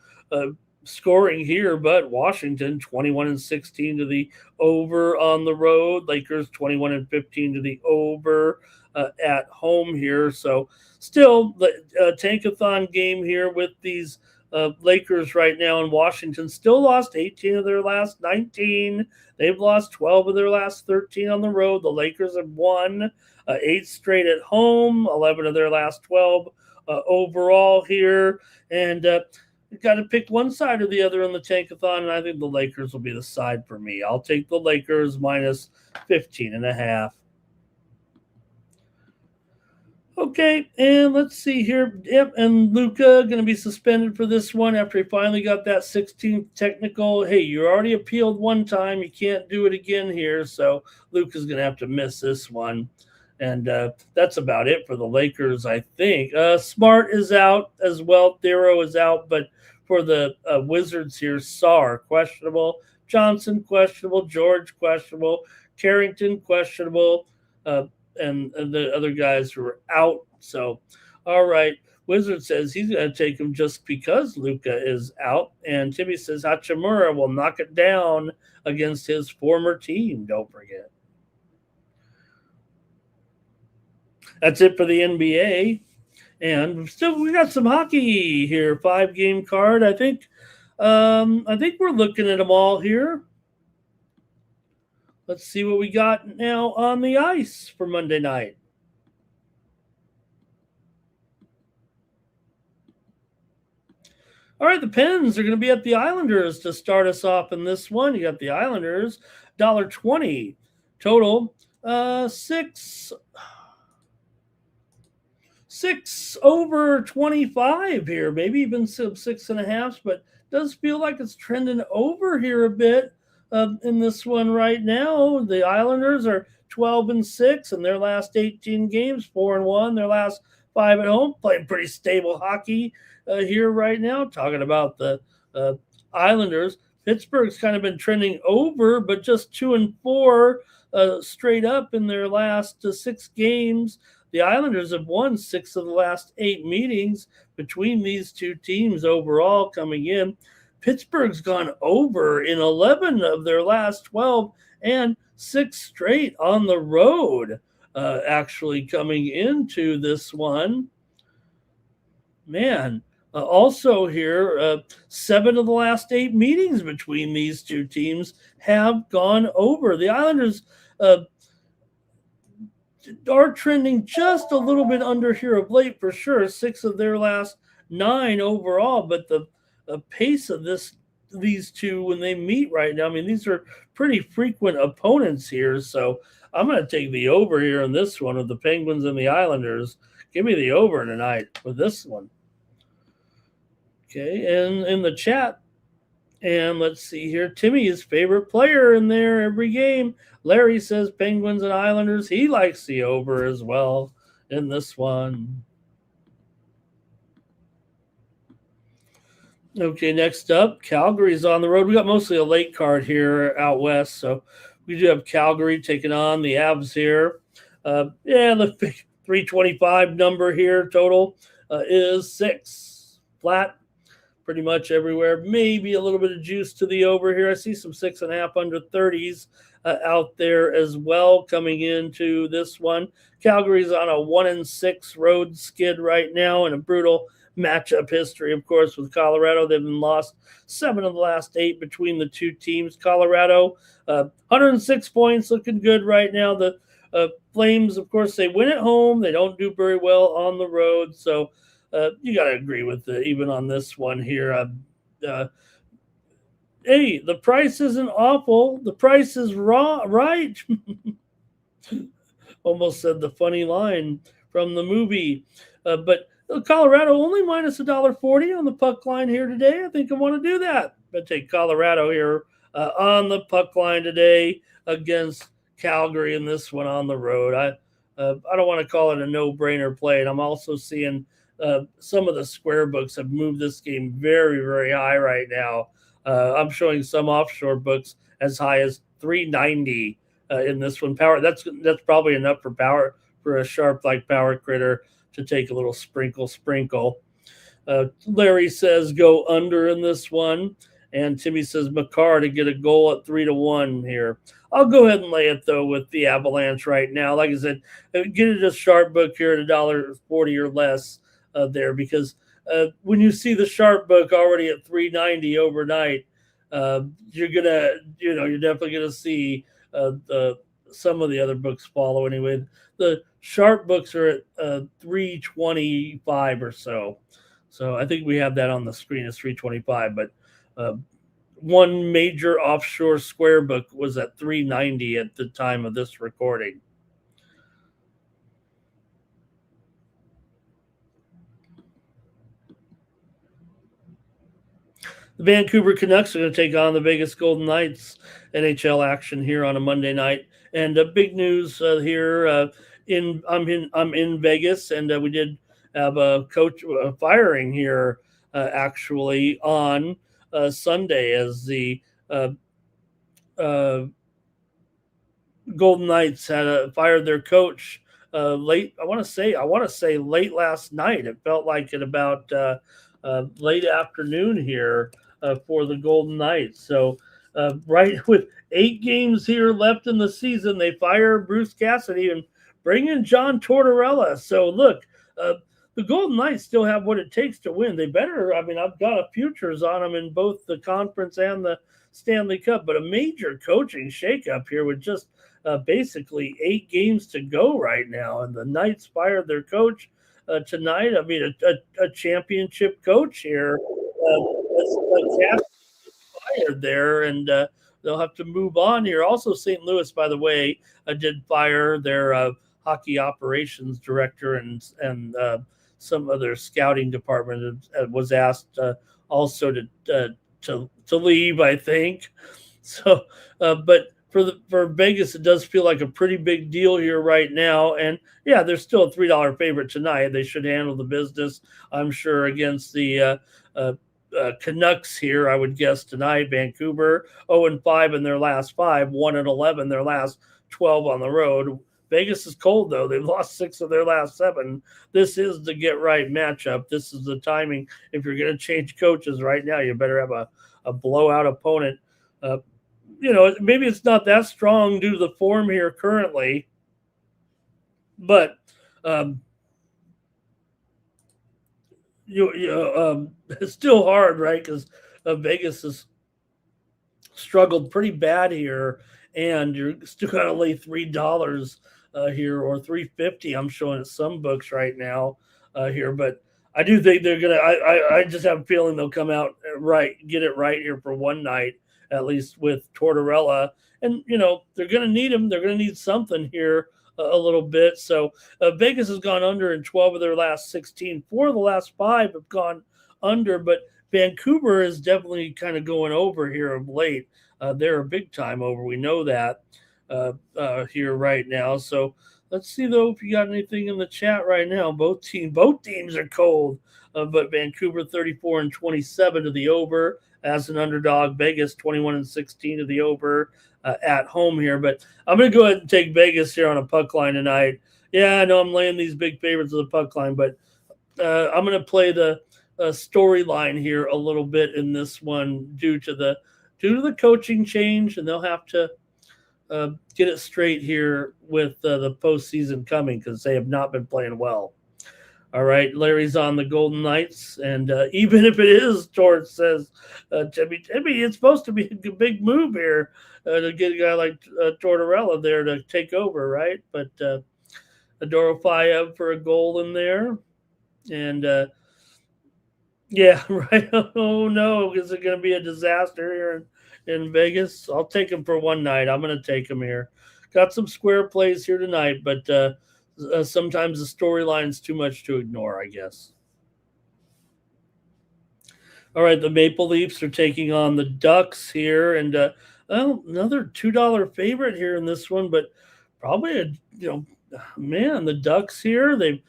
scoring here, but Washington 21-16 to the over on the road. Lakers 21-15 to the over at home here. So still the tankathon game here with these Lakers right now in Washington. Still lost 18 of their last 19. They've lost 12 of their last 13 on the road. The Lakers have won 8 straight at home, 11 of their last 12 overall here. And got to pick one side or the other in the tankathon, and I think the Lakers will be the side for me. I'll take the Lakers minus 15.5. Okay, and let's see here. Yep, and Luka going to be suspended for this one after he finally got that 16th technical. Hey, you already appealed one time. You can't do it again here, so Luka's going to have to miss this one. And that's about it for the Lakers, I think. Smart is out as well. Thero is out, but for the Wizards here, Sarr, questionable. Johnson, questionable. George, questionable. Carrington, questionable. And the other guys were out. So, all right. Wizard says he's going to take him just because Luka is out. And Timmy says Hachimura will knock it down against his former team. Don't forget. That's it for the NBA. And still, we got some hockey here. 5-game card. I think we're looking at them all here. Let's see what we got now on the ice for Monday night. All right, the Pens are going to be at the Islanders to start us off in this one. You got the Islanders, $1.20 total, 6 over 25 here, maybe even some 6.5, but does feel like it's trending over here a bit in this one right now. The Islanders are 12-6 in their last 18 games, 4-1, their last 5 at home, playing pretty stable hockey here right now. Talking about the Islanders, Pittsburgh's kind of been trending over, but just 2-4 straight up in their last 6 games. The Islanders have won 6 of the last 8 meetings between these two teams overall coming in. Pittsburgh's gone over in 11 of their last 12 and 6 straight on the road, actually coming into this one. Man, also here, 7 of the last 8 meetings between these two teams have gone over. The Islanders are trending just a little bit under here of late for sure. 6 of their last 9 overall, but the pace of these two when they meet right now, I mean, these are pretty frequent opponents here. So I'm going to take the over here in this one with the Penguins and the Islanders. Give me the over tonight with this one. Okay, and in the chat, and let's see here, Timmy's favorite player in there every game. Larry says Penguins and Islanders. He likes the over as well in this one. Okay, next up, Calgary's on the road. We got mostly a late card here out west, so we do have Calgary taking on the Avs here. The 325 number here total is 6. Flat pretty much everywhere. Maybe a little bit of juice to the over here. I see some 6.5 under 30s out there as well coming into this one. Calgary's on a 1-6 road skid right now in a brutal matchup history, of course, with Colorado. They've been lost 7 of the last 8 between the two teams. Colorado, 106 points, looking good right now. The Flames, of course, they win at home. They don't do very well on the road. So you got to agree with even on this one here. Hey, the price isn't awful. The price is right. Almost said the funny line from the movie. But Colorado only minus $1.40 on the puck line here today. I think I want to do that. But take Colorado here on the puck line today against Calgary in this one on the road. I don't want to call it a no-brainer play. And I'm also seeing some of the square books have moved this game very, very high right now. I'm showing some offshore books as high as 390 in this one. Power that's probably enough for a sharp like Power Critter to take a little sprinkle. Larry says go under in this one, and Timmy says Makar to get a goal at 3-1 here. I'll go ahead and lay it though with the Avalanche right now. Like I said, get it a sharp book here at $1.40 or less there, because when you see the sharp book already at 390 overnight, you're definitely gonna see some of the other books follow anyway. The sharp books are at 325 or so. So I think we have that on the screen as 325, but one major offshore square book was at 390 at the time of this recording. The Vancouver Canucks are going to take on the Vegas Golden Knights. NHL action here on a Monday night, and big news here. I'm in Vegas, and we did have a coach firing here actually on Sunday as the Golden Knights had fired their coach late. I want to say late last night. It felt like at about late afternoon here for the Golden Knights. So right with 8 games here left in the season, they fire Bruce Cassidy and bring in John Tortorella. So look, the Golden Knights still have what it takes to win. They better. I mean, I've got a futures on them in both the conference and the Stanley Cup, but a major coaching shakeup here with just basically 8 games to go right now, and the Knights fired their coach tonight. I mean, a championship coach here. Fired there, and they'll have to move on here. Also, St. Louis, by the way, did fire their hockey operations director and some of their scouting department was asked also to leave, I think. So, but for Vegas, it does feel like a pretty big deal here right now. And yeah, they're still a $3 favorite tonight. They should handle the business, I'm sure, against the Canucks here, I would guess tonight. Vancouver 0-5 in their last 5, 1-11 their last 12 on the road. Vegas is cold though; they've lost 6 of their last 7. This is the get right matchup. This is the timing. If you're going to change coaches right now, you better have a blowout opponent. Maybe it's not that strong due to the form here currently, but it's still hard, right? Because Vegas has struggled pretty bad here, and you're still got to lay $3 here or $3.50. I'm showing at some books right now here, but I do think they're gonna. I just have a feeling they'll come out right, get it right here for one night at least with Tortorella, and they're gonna need him. They're gonna need something here a little bit. So Vegas has gone under in 12 of their last 16. 4 of the last 5 have gone under, but Vancouver is definitely kind of going over here of late. They're a big time over. We know that here right now. So let's see though if you got anything in the chat right now. Both teams are cold, but Vancouver 34-27 to the over as an underdog. Vegas 21-16 to the over at home here. But I'm going to go ahead and take Vegas here on a puck line tonight. Yeah, I know I'm laying these big favorites of the puck line, but I'm going to play the storyline here a little bit in this one due to the coaching change, and they'll have to get it straight here with the postseason coming because they have not been playing well. All right, Larry's on the Golden Knights, and even if it is, George says, Timmy, it's supposed to be a big move here to get a guy like Tortorella there to take over, right? But Adorofiev for a goal in there, and yeah, right. Oh no, is it going to be a disaster here in Vegas? I'll take him for one night. I'm going to take him here. Got some square plays here tonight, but sometimes the storyline's too much to ignore, I guess. All right, the Maple Leafs are taking on the Ducks here, and another $2 favorite here in this one, but probably man, the Ducks here, they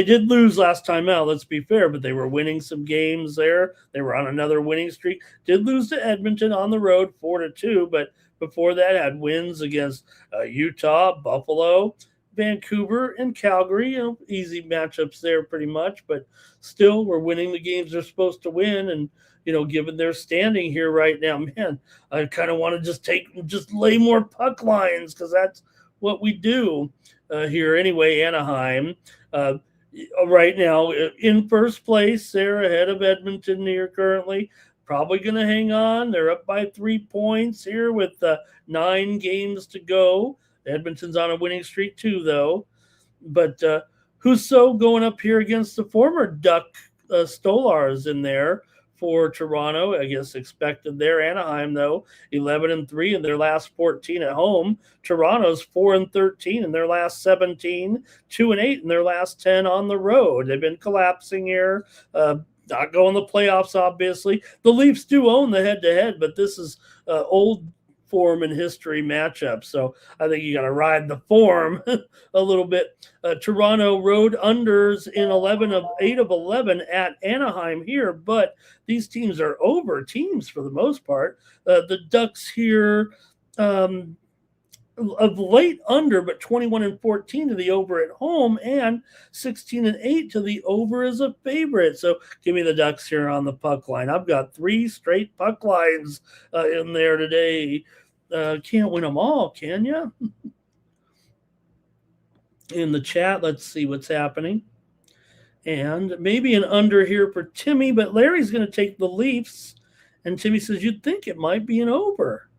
did lose last time out, let's be fair, but they were winning some games there. They were on another winning streak. Did lose to Edmonton on the road 4-2, but before that had wins against Utah, Buffalo, Vancouver, and Calgary. Easy matchups there pretty much, but still we're winning the games they're supposed to win. And given their standing here right now, man, I kind of want to just lay more puck lines because that's what we do here anyway. Anaheim right now in first place. They're ahead of Edmonton here currently. Probably going to hang on. They're up by 3 points here with 9 games to go. Edmonton's on a winning streak too, though. But Husso going up here against the former Duck Stolars in there for Toronto. I guess expected there. Anaheim, though, 11-3 in their last 14 at home. Toronto's 4-13 in their last 17, 2-8 in their last 10 on the road. They've been collapsing here. Not going to the playoffs, obviously. The Leafs do own the head-to-head, but this is old form and history matchup. So I think you got to ride the form a little bit. Toronto road unders in 8 of 11 at Anaheim here, but these teams are over teams for the most part. The Ducks here of late under, but 21-14 to the over at home and 16-8 to the over as a favorite. So give me the Ducks here on the puck line. I've got 3 straight puck lines in there today. Can't win them all, can you? In the chat, let's see what's happening. And maybe an under here for Timmy, but Larry's going to take the Leafs. And Timmy says, you'd think it might be an over.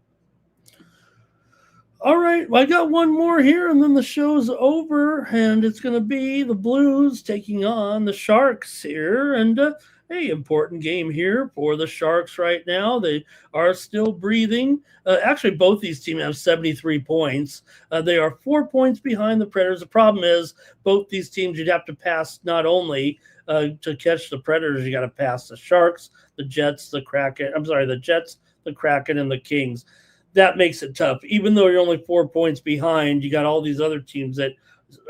All right, well, I got one more here, and then the show's over, and it's going to be the Blues taking on the Sharks here, and important game here for the Sharks right now. They are still breathing. Actually, both these teams have 73 points. They are 4 points behind the Predators. The problem is both these teams you'd have to pass not only to catch the Predators, you got to pass the Sharks, the Jets, the Kraken. I'm sorry, the Jets, the Kraken, and the Kings. That makes it tough. Even though you're only 4 points behind, you got all these other teams that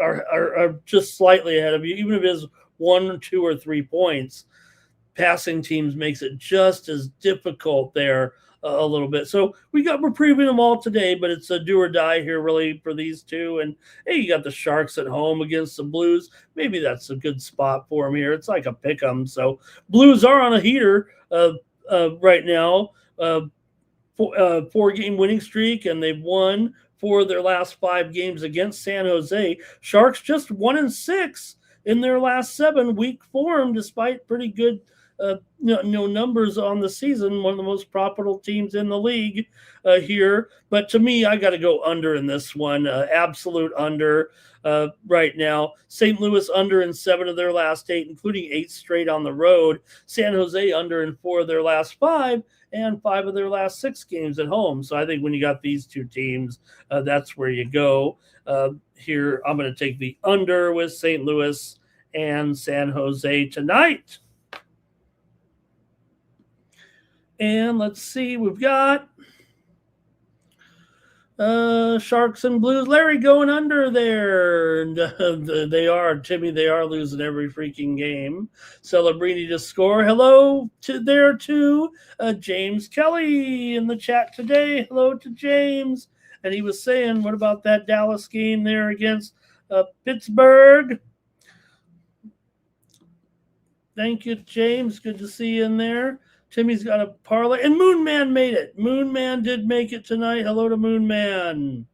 are just slightly ahead of you. Even if it is 1, 2, or 3 points, passing teams makes it just as difficult there a little bit. So we're previewing them all today, but it's a do or die here really for these two. And hey, you got the Sharks at home against the Blues. Maybe that's a good spot for them here. It's like a pick 'em. So Blues are on a heater right now. 4-game winning streak, and they've won 4 of their last 5 games against San Jose. Sharks just 1-6 in their last 7, weak form, despite pretty good numbers on the season. One of the most profitable teams in the league here. But to me, I got to go under in this one. Absolute under right now. St. Louis under in 7 of their last 8, including 8 straight on the road. San Jose under in 4 of their last 5. And 5 of their last 6 games at home. So I think when you got these two teams, that's where you go. Here, I'm going to take the under with St. Louis and San Jose tonight. And let's see, we've got Sharks and Blues. Larry going under there. They are, Timmy, they are losing every freaking game. Celebrini to score. Hello to James Kelly in the chat today. Hello to James. And he was saying, what about that Dallas game there against Pittsburgh? Thank you, James. Good to see you in there. Timmy's got a parlay. And Moon Man made it. Moon Man did make it tonight. Hello to Moon Man.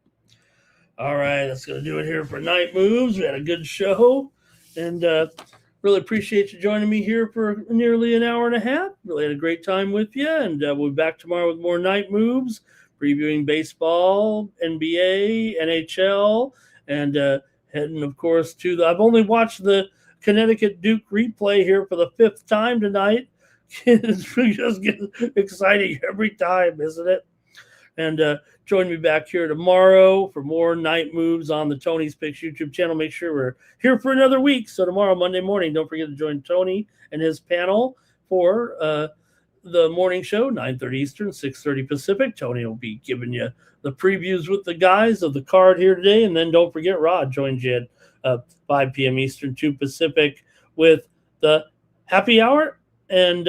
All right, that's going to do it here for Night Moves. We had a good show. And really appreciate you joining me here for nearly an hour and a half. Really had a great time with you. And we'll be back tomorrow with more Night Moves, previewing baseball, NBA, NHL, and heading, of course, to the – I've only watched the Connecticut Duke replay here for the 5th time tonight. It's just getting exciting every time, isn't it? And join me back here tomorrow for more Night Moves on the Tony's Picks YouTube channel. Make sure we're here for another week. So tomorrow, Monday morning, don't forget to join Tony and his panel for the morning show, 9:30 Eastern, 6:30 Pacific. Tony will be giving you the previews with the guys of the card here today. And then don't forget, Rod joins you at 5 p.m. Eastern, 2 Pacific with the happy hour. And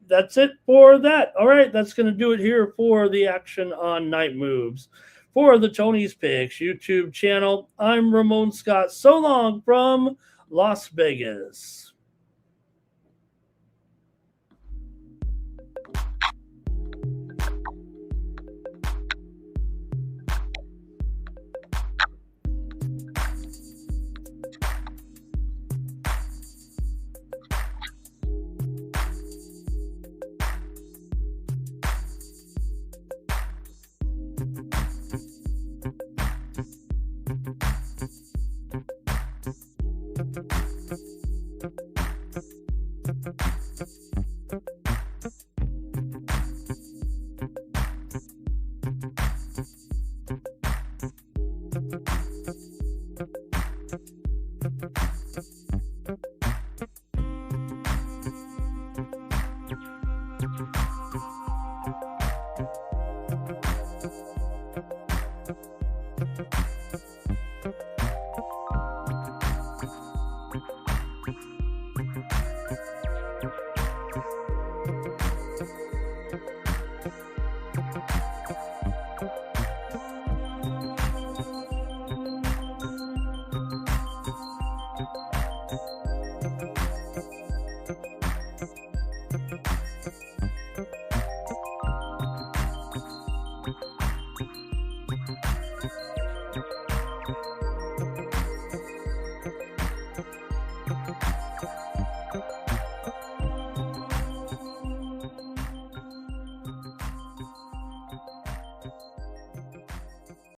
that's it for that. All right, that's going to do it here for the action on Night Moves. For the Tony's Picks YouTube channel, I'm Ramon Scott. So long from Las Vegas.